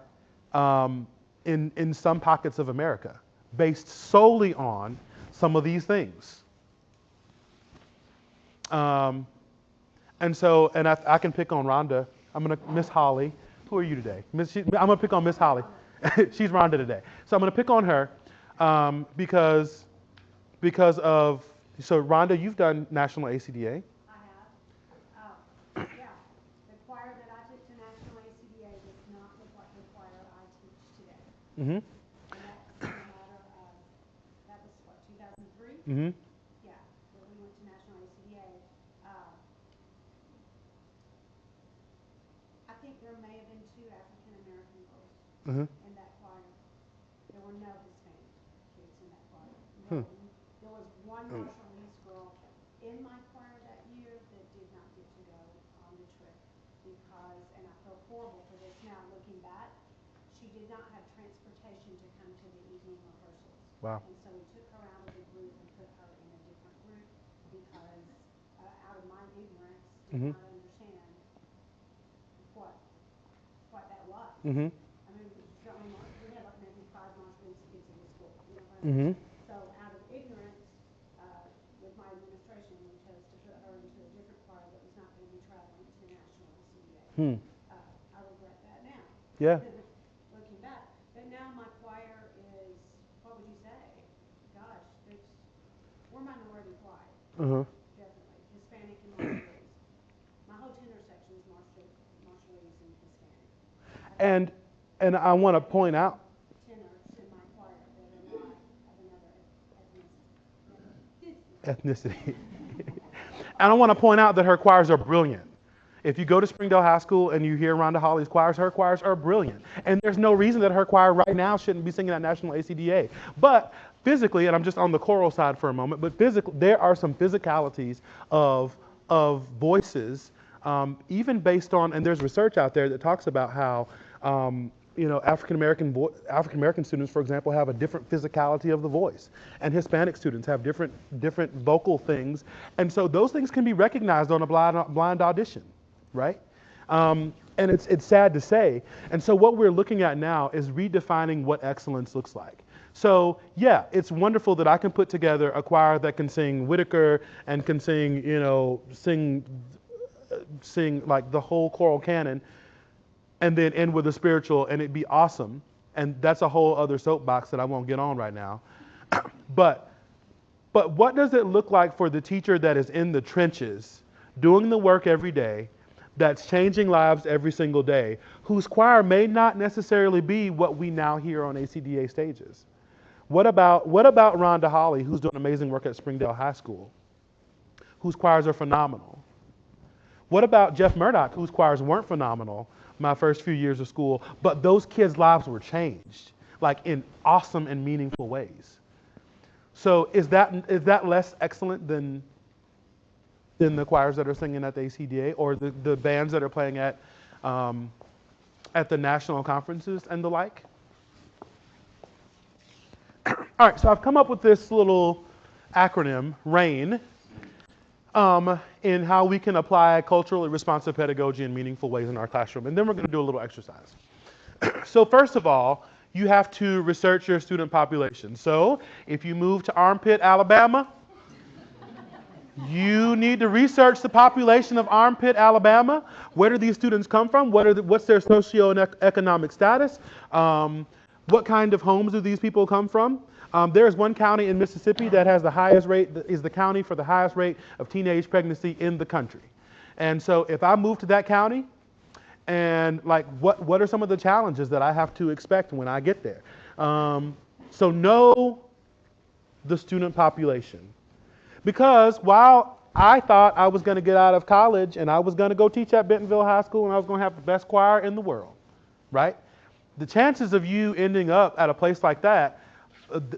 [SPEAKER 2] in some pockets of America based solely on some of these things. And I can pick on Rhonda. I'm going to, Miss Holly. Who are you today? I'm going to pick on Miss Holly. She's Rhonda today. So I'm going to pick on her because of, so Rhonda, you've done National ACDA.
[SPEAKER 12] I have. Yeah, the choir that I took to National ACDA does not look like the choir I teach today.
[SPEAKER 2] Mm-hmm.
[SPEAKER 12] And that's in a matter of, that was what, 2003?
[SPEAKER 2] Mm-hmm.
[SPEAKER 12] Yeah, that we went to National ACDA. I think there may have been 2 African American girls
[SPEAKER 2] Mm-hmm.
[SPEAKER 12] in that choir. There were no Hispanic kids in that choir.
[SPEAKER 2] Hmm.
[SPEAKER 12] There was one Marshallese girl in my choir that year that did not get to go on the trip because, and I feel horrible for this now looking back, she did not have transportation to come to the evening rehearsals.
[SPEAKER 2] Wow.
[SPEAKER 12] And so we took her out of the group and put her in a different group because out of my ignorance, did
[SPEAKER 2] Mm-hmm.
[SPEAKER 12] not understand what that was.
[SPEAKER 2] Mm-hmm.
[SPEAKER 12] I mean, we had maybe 5 Marshallese kids in the school. You know what I mean?
[SPEAKER 2] Mm-hmm.
[SPEAKER 12] So out of ignorance, with my administration, we chose to put her into a different choir that was not going to be traveling to National ACDA.
[SPEAKER 2] Hmm.
[SPEAKER 12] I regret that now.
[SPEAKER 2] Yeah.
[SPEAKER 12] Looking back. But now my choir is, what would you say? Gosh, we're minority choir.
[SPEAKER 2] Uh-huh.
[SPEAKER 12] definitely. Hispanic and Marshallese. My whole tenor section is Marshallese and Hispanic. I don't
[SPEAKER 2] And and I want to
[SPEAKER 12] have
[SPEAKER 2] point
[SPEAKER 12] any
[SPEAKER 2] out.
[SPEAKER 12] tenors in my choir that are not of another ethnicity.
[SPEAKER 2] Ethnicity. And I want to point out that her choirs are brilliant. If you go to Springdale High School and you hear Rhonda Holly's choirs, her choirs are brilliant. And there's no reason that her choir right now shouldn't be singing at National ACDA. But physically, and I'm just on the choral side for a moment, but physically, there are some physicalities of voices, even based on, and there's research out there that talks about how, African American students, for example, have a different physicality of the voice, and Hispanic students have different vocal things, and so those things can be recognized on a blind audition, right? And it's sad to say. And so what we're looking at now is redefining what excellence looks like. So yeah, it's wonderful that I can put together a choir that can sing Whitaker and can sing, sing like the whole choral canon, and then end with a spiritual, and it'd be awesome. And that's a whole other soapbox that I won't get on right now. But what does it look like for the teacher that is in the trenches, doing the work every day, that's changing lives every single day, whose choir may not necessarily be what we now hear on ACDA stages? What about Rhonda Holly, who's doing amazing work at Springdale High School, whose choirs are phenomenal? What about Jeff Murdock, whose choirs weren't phenomenal my first few years of school, but those kids' lives were changed, like in awesome and meaningful ways? So is that less excellent than the choirs that are singing at the ACDA, or the bands that are playing at the national conferences and the like? All right, so I've come up with this little acronym, RAIN, in how we can apply culturally responsive pedagogy in meaningful ways in our classroom. And then we're going to do a little exercise. So first of all, you have to research your student population. So if you move to Armpit, Alabama, you need to research the population of Armpit, Alabama. Where do these students come from? What's their socioeconomic status? What kind of homes do these people come from? There is one county in Mississippi that has the highest rate, is the county for the highest rate of teenage pregnancy in the country. And so if I move to that county, and like what are some of the challenges that I have to expect when I get there? So know the student population. Because while I thought I was going to get out of college and I was going to go teach at Bentonville High School and I was going to have the best choir in the world, right? The chances of you ending up at a place like that,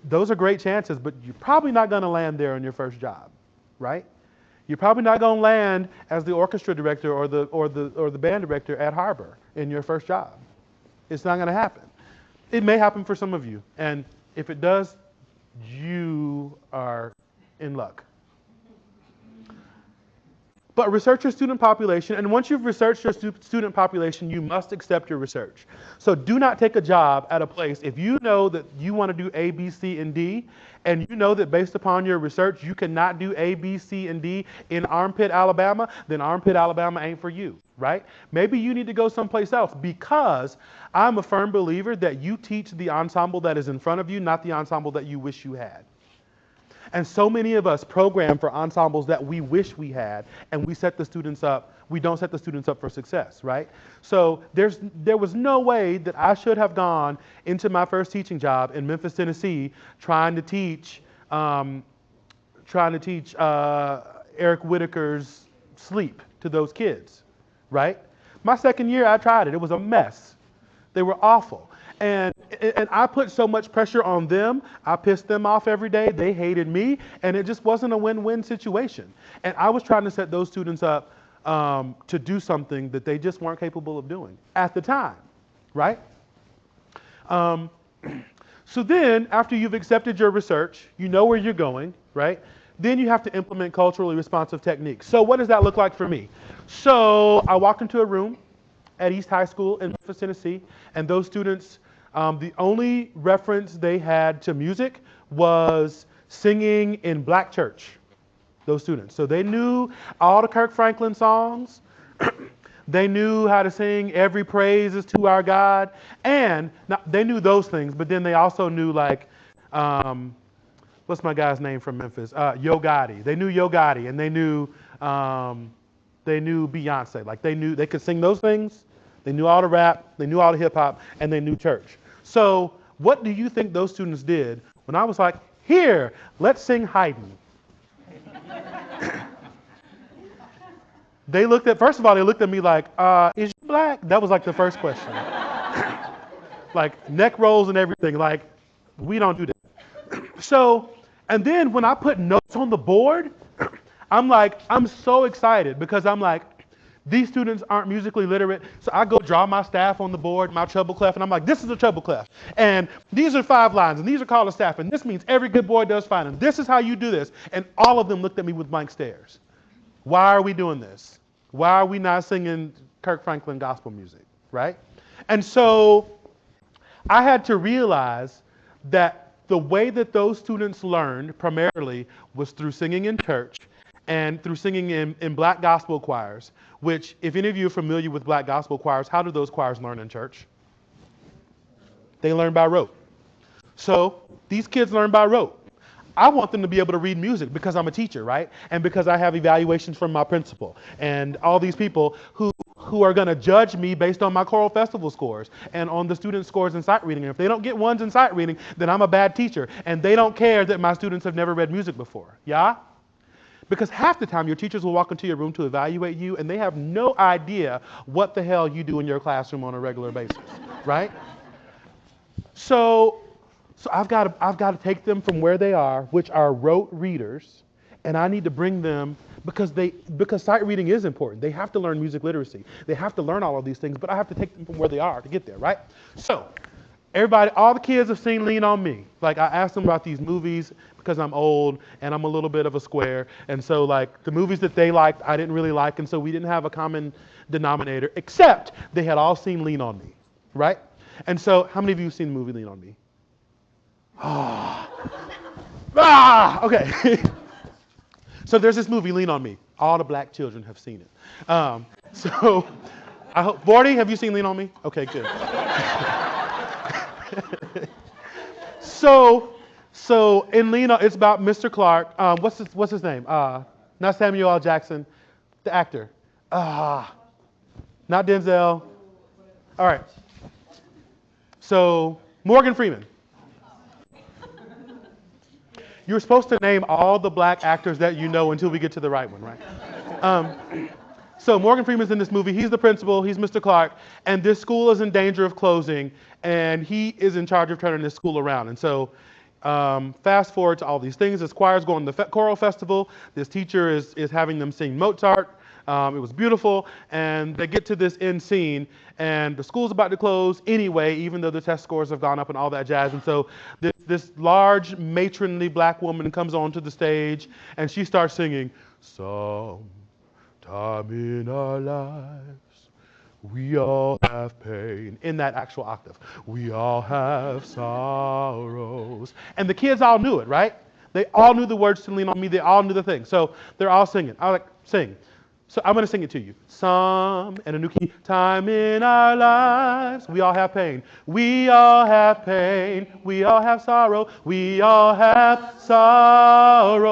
[SPEAKER 2] those are great chances, but you're probably not going to land there on your first job, right? You're probably not going to land as the orchestra director or the band director at Harbor in your first job. It's not going to happen. It may happen for some of you, and if it does, you are in luck. But research your student population, and once you've researched your student population, you must accept your research. So do not take a job at a place if you know that you want to do A, B, C, and D, and you know that based upon your research you cannot do A, B, C, and D in Armpit, Alabama, then Armpit, Alabama ain't for you, right? Maybe you need to go someplace else, because I'm a firm believer that you teach the ensemble that is in front of you, not the ensemble that you wish you had. And so many of us program for ensembles that we wish we had, and we don't set the students up for success, right? So there was no way that I should have gone into my first teaching job in Memphis, Tennessee, trying to teach Eric Whitaker's Sleep to those kids, right? My second year, I tried it. It was a mess. They were awful. And I put so much pressure on them. I pissed them off every day. They hated me. And it just wasn't a win-win situation. And I was trying to set those students up to do something that they just weren't capable of doing at the time, right? So then, after you've accepted your research, you know where you're going, right? Then you have to implement culturally responsive techniques. So what does that look like for me? So I walked into a room at East High School in Memphis, Tennessee, and those students, the only reference they had to music was singing in black church, those students. So they knew all the Kirk Franklin songs. They knew how to sing Every Praise is to Our God. And they knew those things, but then they also knew like what's my guy's name from Memphis? Yo Gotti. They knew Yo Gotti, and they knew Beyonce. Like they could sing those things. They knew all the rap, they knew all the hip hop, and they knew church. So what do you think those students did when I was like, here, let's sing Haydn? First of all, they looked at me like, is you black? That was like the first question. Like neck rolls and everything. Like, we don't do that. So, and then when I put notes on the board, I'm so excited because I'm like, these students aren't musically literate. So I go draw my staff on the board, my treble clef, and I'm like, this is a treble clef. And these are 5 lines, and these are called a staff, and this means every good boy does fine, and this is how you do this. And all of them looked at me with blank stares. Why are we doing this? Why are we not singing Kirk Franklin gospel music, right? And so I had to realize that the way that those students learned primarily was through singing in church and through singing in black gospel choirs, which if any of you are familiar with black gospel choirs, how do those choirs learn in church? They learn by rote. So these kids learn by rote. I want them to be able to read music because I'm a teacher, right? And because I have evaluations from my principal and all these people who are going to judge me based on my choral festival scores and on the students' scores in sight reading. And if they don't get ones in sight reading, then I'm a bad teacher. And they don't care that my students have never read music before. Yeah? Because half the time your teachers will walk into your room to evaluate you and they have no idea what the hell you do in your classroom on a regular basis, right? So I've got to take them from where they are, which are rote readers, and I need to bring them because sight reading is important. They have to learn music literacy. They have to learn all of these things, but I have to take them from where they are to get there, right? So all the kids have seen Lean on Me. Like I asked them about these movies because I'm old and I'm a little bit of a square, and so like the movies that they liked, I didn't really like, and so we didn't have a common denominator, except they had all seen Lean on Me, right? And so how many of you have seen the movie Lean on Me? Okay. So there's this movie, Lean on Me. All the black children have seen it. So I hope, Vorty, have you seen Lean on Me? Okay, good. So in Lean on, it's about Mr. Clark. What's his name? Not Samuel L. Jackson, the actor. Not Denzel. All right. So Morgan Freeman. You're supposed to name all the black actors that you know until we get to the right one, right? So Morgan Freeman's in this movie. He's the principal. He's Mr. Clark. And this school is in danger of closing. And he is in charge of turning this school around. And so fast forward to all these things. This choir's going to the choral festival. This teacher is having them sing Mozart. It was beautiful. And they get to this end scene. And the school's about to close anyway, even though the test scores have gone up and all that jazz. And so this large matronly black woman comes onto the stage and she starts singing, "Sometime in our lives, we all have pain," in that actual octave. "We all have sorrows." And the kids all knew it, right? They all knew the words to Lean on Me. They all knew the thing. So they're all singing. I was like, sing. So I'm going to sing it to you. Some, and a new key. Time in our lives, we all have pain. We all have pain. We all have sorrow. We all have sorrow.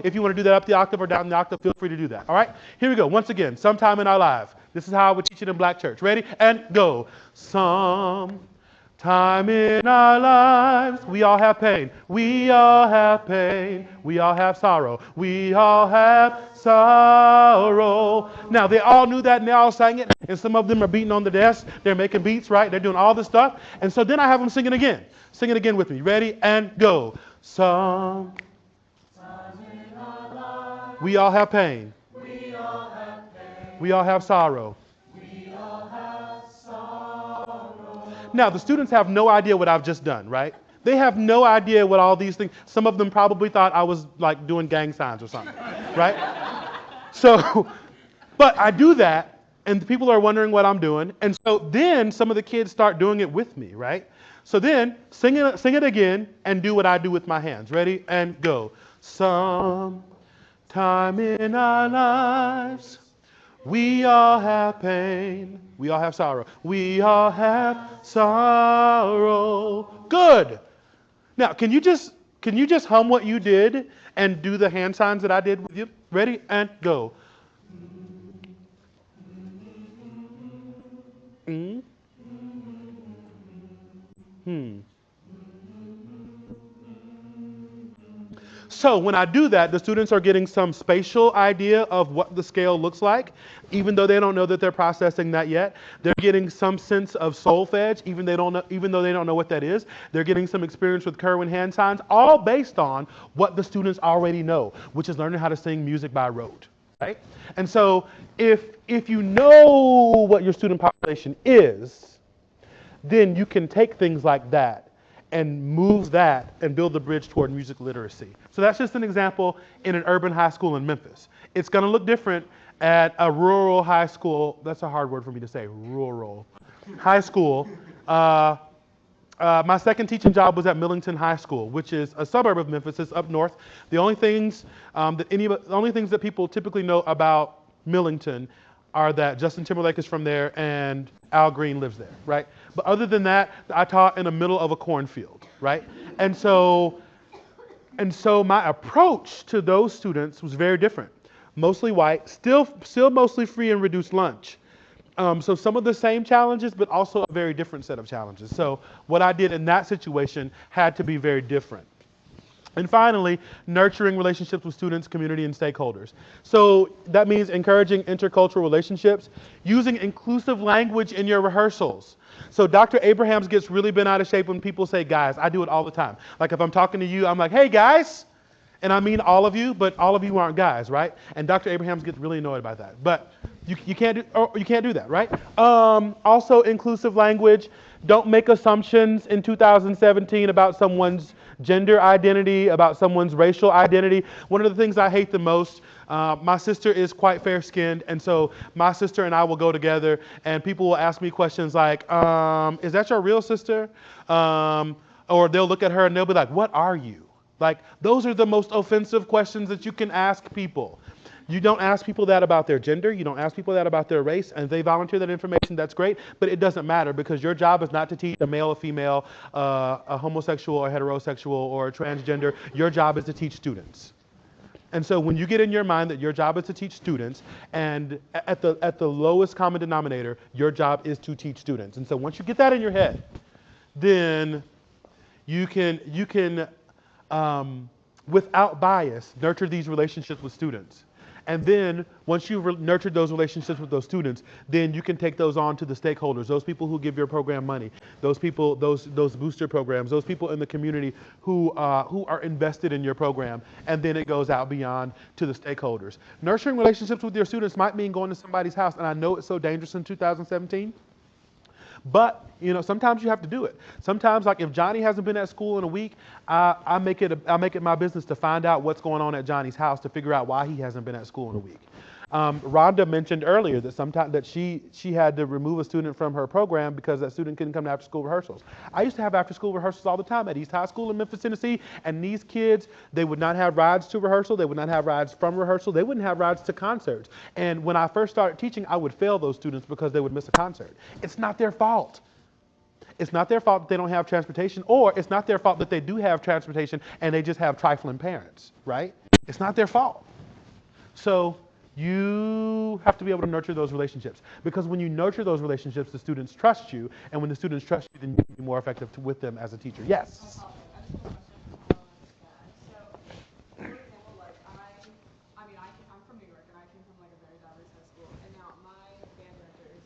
[SPEAKER 2] If you want to do that up the octave or down the octave, feel free to do that. All right? Here we go. Once again, sometime in our life. This is how I would teach it in black church. Ready? And go. Some time in our lives, we all have pain. We all have pain. We all have sorrow. We all have sorrow. Now, they all knew that and they all sang it. And some of them are beating on the desk. They're making beats, right? They're doing all this stuff. And so then I have them sing it again. Sing it again with me. Ready? And go. Some time in our lives, we all have pain. We all have pain. We all have sorrow. Now, the students have no idea what I've just done, right? They have no idea what all these things, some of them probably thought I was like doing gang signs or something, right? So, but I do that, and people are wondering what I'm doing, and so then some of the kids start doing it with me, right? So then, sing it again, and do what I do with my hands. Ready? And go. Some time in our lives, we all have pain. We all have sorrow. We all have sorrow. Good. Now, can you just Can you just hum what you did and do the hand signs that I did with you? Ready and go. Mm, hmm. So when I do that, the students are getting some spatial idea of what the scale looks like, even though they don't know that they're processing that yet. They're getting some sense of solfege, even though they don't know what that is. They're getting some experience with Kerwin hand signs, all based on what the students already know, which is learning how to sing music by rote, right? And so if you know what your student population is, then you can take things like that and move that and build the bridge toward music literacy. So that's just an example in an urban high school in Memphis. It's going to look different at a rural high school. That's a hard word for me to say, rural high school. My second teaching job was at Millington High School, which is a suburb of Memphis. It's up north. The only things that people typically know about Millington are that Justin Timberlake is from there and Al Green lives there, right? But other than that, I taught in the middle of a cornfield, right? And so my approach to those students was very different. Mostly white, still mostly free and reduced lunch. So some of the same challenges, but also a very different set of challenges. So what I did in that situation had to be very different. And finally, nurturing relationships with students, community, and stakeholders. So that means encouraging intercultural relationships, using inclusive language in your rehearsals. So Dr. Abrahams gets really bent out of shape when people say guys. I do it all the time. Like if I'm talking to you, I'm like, hey guys. And I mean all of you, but all of you aren't guys, right? And Dr. Abrahams gets really annoyed by that. But you can't do that, right? Also, inclusive language. Don't make assumptions in 2017 about someone's gender identity, about someone's racial identity. One of the things I hate the most, my sister is quite fair-skinned, and so my sister and I will go together, and people will ask me questions like, is that your real sister? Or they'll look at her and they'll be like, what are you? Like, those are the most offensive questions that you can ask people. You don't ask people that about their gender. You don't ask people that about their race. And if they volunteer that information, that's great. But it doesn't matter because your job is not to teach a male or female, a homosexual or heterosexual or a transgender. Your job is to teach students. And so when you get in your mind that your job is to teach students, and at the lowest common denominator, your job is to teach students. And so once you get that in your head, then you can without bias, nurture these relationships with students. And then once you've nurtured those relationships with those students, then you can take those on to the stakeholders, those people who give your program money, those people, those booster programs, those people in the community who are invested in your program. And then it goes out beyond to the stakeholders. Nurturing relationships with your students might mean going to somebody's house. And I know it's so dangerous in 2017. But, sometimes you have to do it. Sometimes, like if Johnny hasn't been at school in a week, I make it my business to find out what's going on at Johnny's house to figure out why he hasn't been at school in a week. Rhonda mentioned earlier that she had to remove a student from her program because that student couldn't come to after school rehearsals. I used to have after school rehearsals all the time at East High School in Memphis, Tennessee, and these kids, they would not have rides to rehearsal, they would not have rides from rehearsal, they wouldn't have rides to concerts. And when I first started teaching, I would fail those students because they would miss a concert. It's not their fault. It's not their fault that they don't have transportation, or it's not their fault that they do have transportation and they just have trifling parents, right? It's not their fault. So you have to be able to nurture those relationships, because when you nurture those relationships, the students trust you, and when the students trust you, then you can be more effective with them as a teacher. Yes?
[SPEAKER 4] I'm from New York and I came from like a very diverse high school, and now my band directors,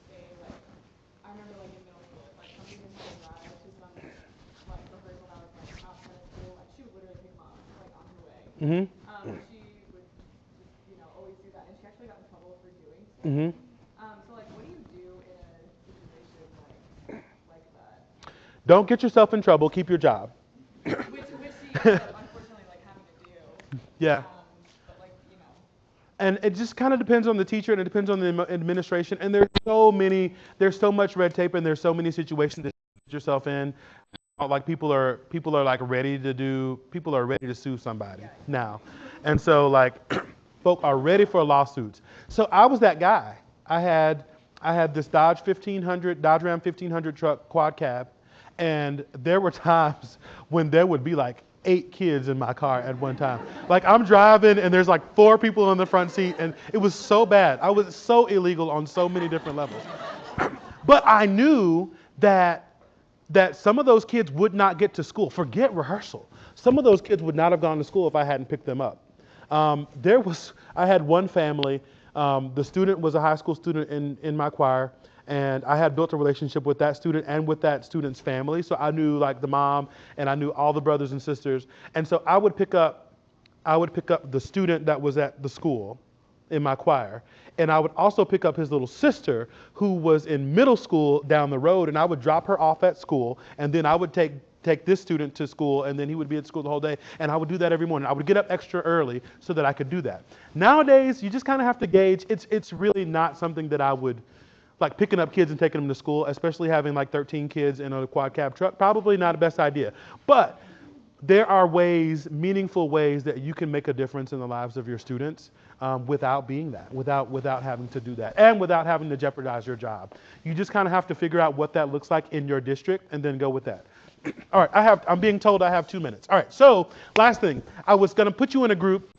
[SPEAKER 4] I remember like in middle school, like somebody didn't have a ride to some like rehearsal that was like outside of school, like she would literally pick them up like on her way.
[SPEAKER 2] Mm-hmm.
[SPEAKER 4] She would just always do that, and she actually got in trouble for doing so.
[SPEAKER 2] Mm-hmm.
[SPEAKER 4] So like, what do you do in a situation like that?
[SPEAKER 2] Don't get yourself in trouble. Keep your job.
[SPEAKER 4] Which she ended up unfortunately like having to do.
[SPEAKER 2] Yeah.
[SPEAKER 4] But like,
[SPEAKER 2] And it just kind of depends on the teacher, and it depends on the administration. And there's so much red tape, and there's so many situations that you put yourself in. Like people are like ready to sue somebody now. And so like folk are ready for lawsuits. So I was that guy. I had this Dodge Ram 1500 truck quad cab, and there were times when there would be like 8 kids in my car at one time. Like I'm driving and there's like 4 people in the front seat and it was so bad. I was so illegal on so many different levels. But I knew that some of those kids would not get to school. Forget rehearsal. Some of those kids would not have gone to school if I hadn't picked them up. I had one family. The student was a high school student in my choir, and I had built a relationship with that student and with that student's family. So I knew like the mom, and I knew all the brothers and sisters. And so I would pick up the student that was at the school in my choir. And I would also pick up his little sister who was in middle school down the road, and I would drop her off at school, and then I would take this student to school, and then he would be at school the whole day. And I would do that every morning. I would get up extra early so that I could do that. Nowadays, you just kind of have to gauge. It's really not something that I would like picking up kids and taking them to school, especially having like 13 kids in a quad cab truck. Probably not the best idea. But there are ways, meaningful ways that you can make a difference in the lives of your students without being that, without having to do that, and without having to jeopardize your job. You just kind of have to figure out what that looks like in your district and then go with that. All right, I'm being told I have 2 minutes. All right, so last thing, I was going to put you in a group.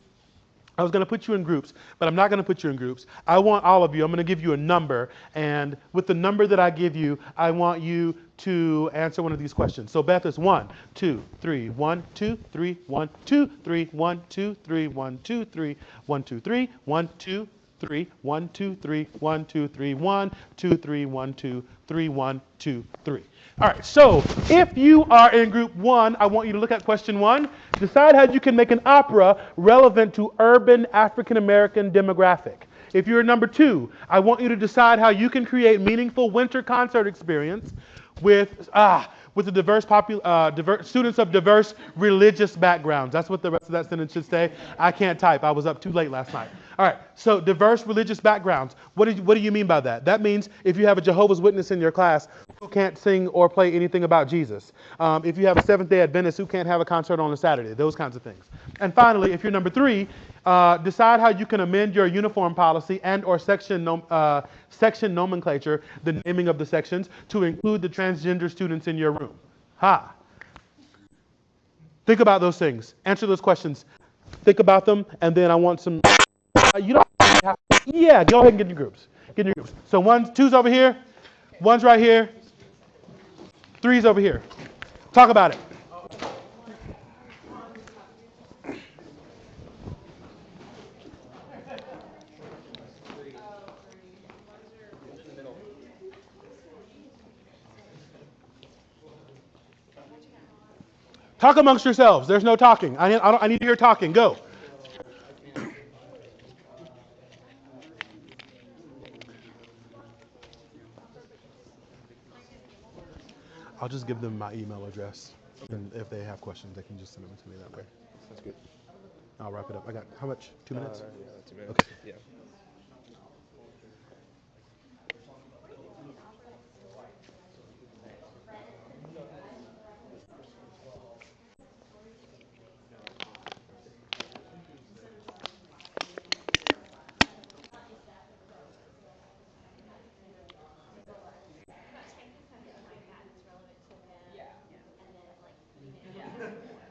[SPEAKER 2] I was going to put you in groups, but I'm not going to put you in groups. I want all of you, I'm going to give you a number, and with the number that I give you, I want you to answer one of these questions. So Beth is 1, 2, 3, 1, 2, 3, 1, 2, 3, 1, 2, 3, 1, 2, 3, 1, 2, 3, 1, 2, 3, 1, 2, 3, 1, 2, 3, 1, 2, 3, 1, 2, 3, 1, 2, 3. All right, so if you are in group 1, I want you to look at question 1. Decide how you can make an opera relevant to urban African American demographic. If you're number 2, I want you to decide how you can create meaningful winter concert experience with the diverse students of diverse religious backgrounds. That's what the rest of that sentence should say. I can't type. I was up too late last night. All right. So diverse religious backgrounds. What do you mean by that? That means if you have a Jehovah's Witness in your class who can't sing or play anything about Jesus. If you have a Seventh-day Adventist who can't have a concert on a Saturday. Those kinds of things. And finally, if you're number 3, decide how you can amend your uniform policy and or section nomenclature, the naming of the sections, to include the transgender students in your room. Ha! Think about those things. Answer those questions. Think about them, and then I want some. You don't have. Yeah, go ahead and get in your groups. Get in your groups. So 1, 2's over here, 1's right here, 3's over here. Talk about it. Talk amongst yourselves. There's no talking. I need to hear talking. Go. I'll just give them my email address, and if they have questions, they can just send them to me that way.
[SPEAKER 3] That's good.
[SPEAKER 2] I'll wrap it up. I got how much? 2 minutes?
[SPEAKER 3] Yeah, 2 minutes.
[SPEAKER 2] Okay.
[SPEAKER 3] Yeah.
[SPEAKER 10] How about taking something like that that's relevant to them
[SPEAKER 4] Yeah.
[SPEAKER 10] and then like putting it in
[SPEAKER 4] Yeah.
[SPEAKER 10] a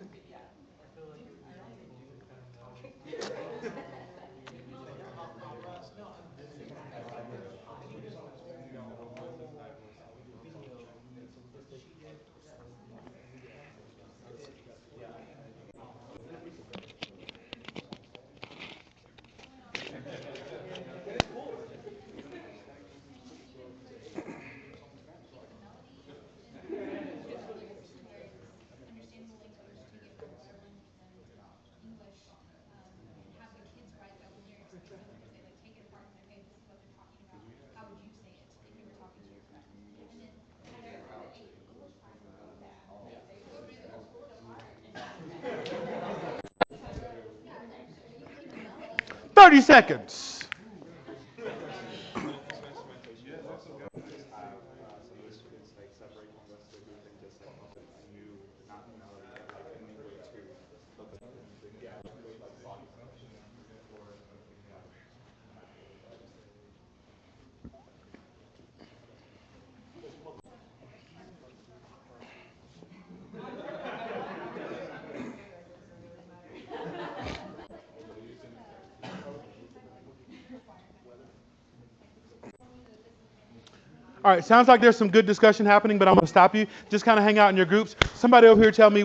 [SPEAKER 4] Yeah.
[SPEAKER 11] Keep the melody and just lyrics to words, understanding the language to get comfortable learning with them English, and have the kids write their own lyrics themselves. They like take it apart and be like, hey, this is what they're talking about. How would you say it if you were talking to your friend? And then have your English classes do that. They go really, they'll pull it apart and yeah, and then you take the melody and like
[SPEAKER 2] 30 seconds.
[SPEAKER 8] Some instrumentation is also helpful. Just have some of the students like separate from the rest of the group and just like come up with a new, not new melody, but like a new way to look at the music. Yeah, different ways like body function or something. Yeah.
[SPEAKER 2] All right, sounds like there's some good discussion happening, but I'm going to stop you. Just kind of hang out in your groups. Somebody over here tell me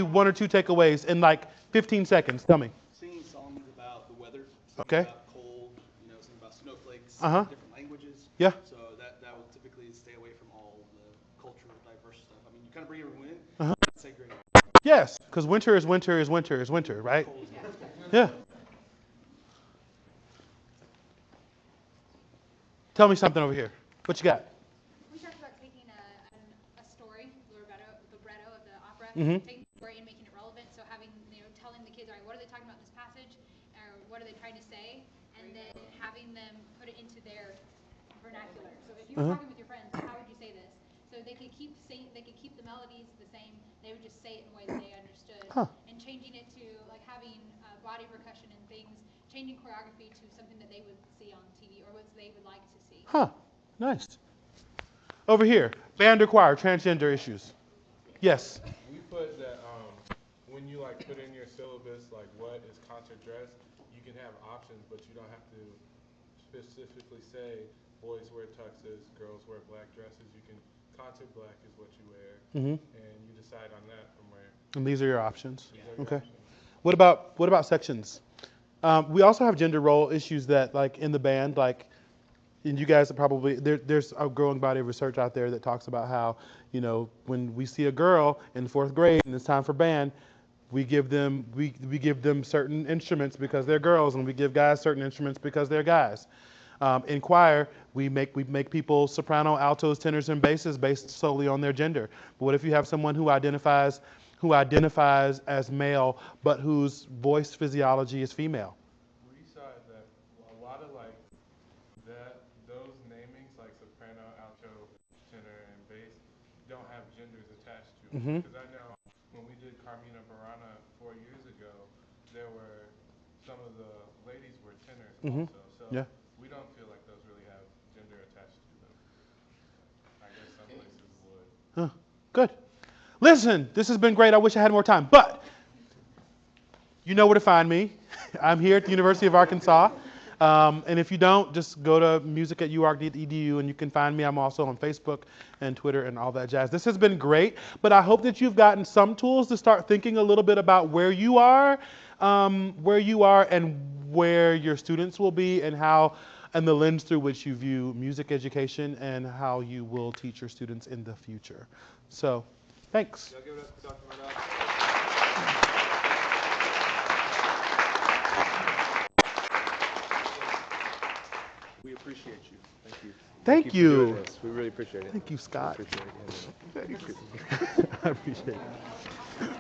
[SPEAKER 2] one or two takeaways in like 15 seconds. Tell me.
[SPEAKER 9] Singing songs about the weather, singing
[SPEAKER 2] Okay.
[SPEAKER 9] about cold, singing about snowflakes
[SPEAKER 2] Uh-huh.
[SPEAKER 9] in different languages.
[SPEAKER 2] Yeah.
[SPEAKER 9] So that would typically stay away from all the cultural diverse stuff. I mean, you kind of bring everyone in,
[SPEAKER 2] Uh-huh.
[SPEAKER 9] segregate.
[SPEAKER 2] Yes, because winter is winter is winter is winter, right?
[SPEAKER 9] Cold is cold.
[SPEAKER 2] Yeah. Tell me something over here. What you got?
[SPEAKER 11] We talked about taking a story, the libretto of the opera,
[SPEAKER 2] Mm-hmm.
[SPEAKER 11] taking the story and making it relevant. So having, telling the kids, all right, what are they talking about in this passage, or what are they trying to say, and then having them put it into their vernacular. So if you were
[SPEAKER 2] Uh-huh.
[SPEAKER 11] talking with your friends, how would you say this? So they could keep the melodies the same. They would just say it in a way that they understood,
[SPEAKER 2] Huh.
[SPEAKER 11] and changing it to like having body percussion and things, changing choreography to something that they would see on TV or what they would like to see.
[SPEAKER 2] Huh. Nice. Over here, band or choir, transgender issues. Yes.
[SPEAKER 3] We put that when you like put in your syllabus like what is concert dress, you can have options, but you don't have to specifically say boys wear tuxes, girls wear black dresses. You can concert black is what you wear,
[SPEAKER 2] Mm-hmm.
[SPEAKER 3] and you decide on that from where.
[SPEAKER 2] And these are your options.
[SPEAKER 3] These are your
[SPEAKER 2] Okay.
[SPEAKER 3] options.
[SPEAKER 2] What about sections? We also have gender role issues that, like in the band, like, and you guys are probably there's a growing body of research out there that talks about how, when we see a girl in fourth grade and it's time for band, we give them certain instruments because they're girls, and we give guys certain instruments because they're guys. In choir, we make people soprano, altos, tenors, and basses based solely on their gender. But what if you have someone who identifies as male, but whose voice physiology is female?
[SPEAKER 3] We saw that a lot of like that those namings like soprano, alto, tenor, and bass don't have genders attached to them.
[SPEAKER 2] Mm-hmm.
[SPEAKER 3] Because I know when we did Carmina Burana 4 years ago, there were some of the ladies were tenors
[SPEAKER 2] Mm-hmm.
[SPEAKER 3] also. So
[SPEAKER 2] Yeah.
[SPEAKER 3] we don't feel like those really have gender attached to them. I guess some places would.
[SPEAKER 2] Huh. Good. Listen, this has been great. I wish I had more time, but you know where to find me. I'm here at the University of Arkansas. And if you don't, just go to music@uark.edu and you can find me. I'm also on Facebook and Twitter and all that jazz. This has been great, but I hope that you've gotten some tools to start thinking a little bit about where you are and where your students will be, and the lens through which you view music education and how you will teach your students in the future. So, thanks.
[SPEAKER 3] Y'all give it up for Dr. Murdock.
[SPEAKER 13] We appreciate you. Thank you.
[SPEAKER 2] Thank
[SPEAKER 13] for
[SPEAKER 2] you.
[SPEAKER 13] doing this. We really appreciate it.
[SPEAKER 2] Thank you, Scott.
[SPEAKER 13] Appreciate it. I appreciate it.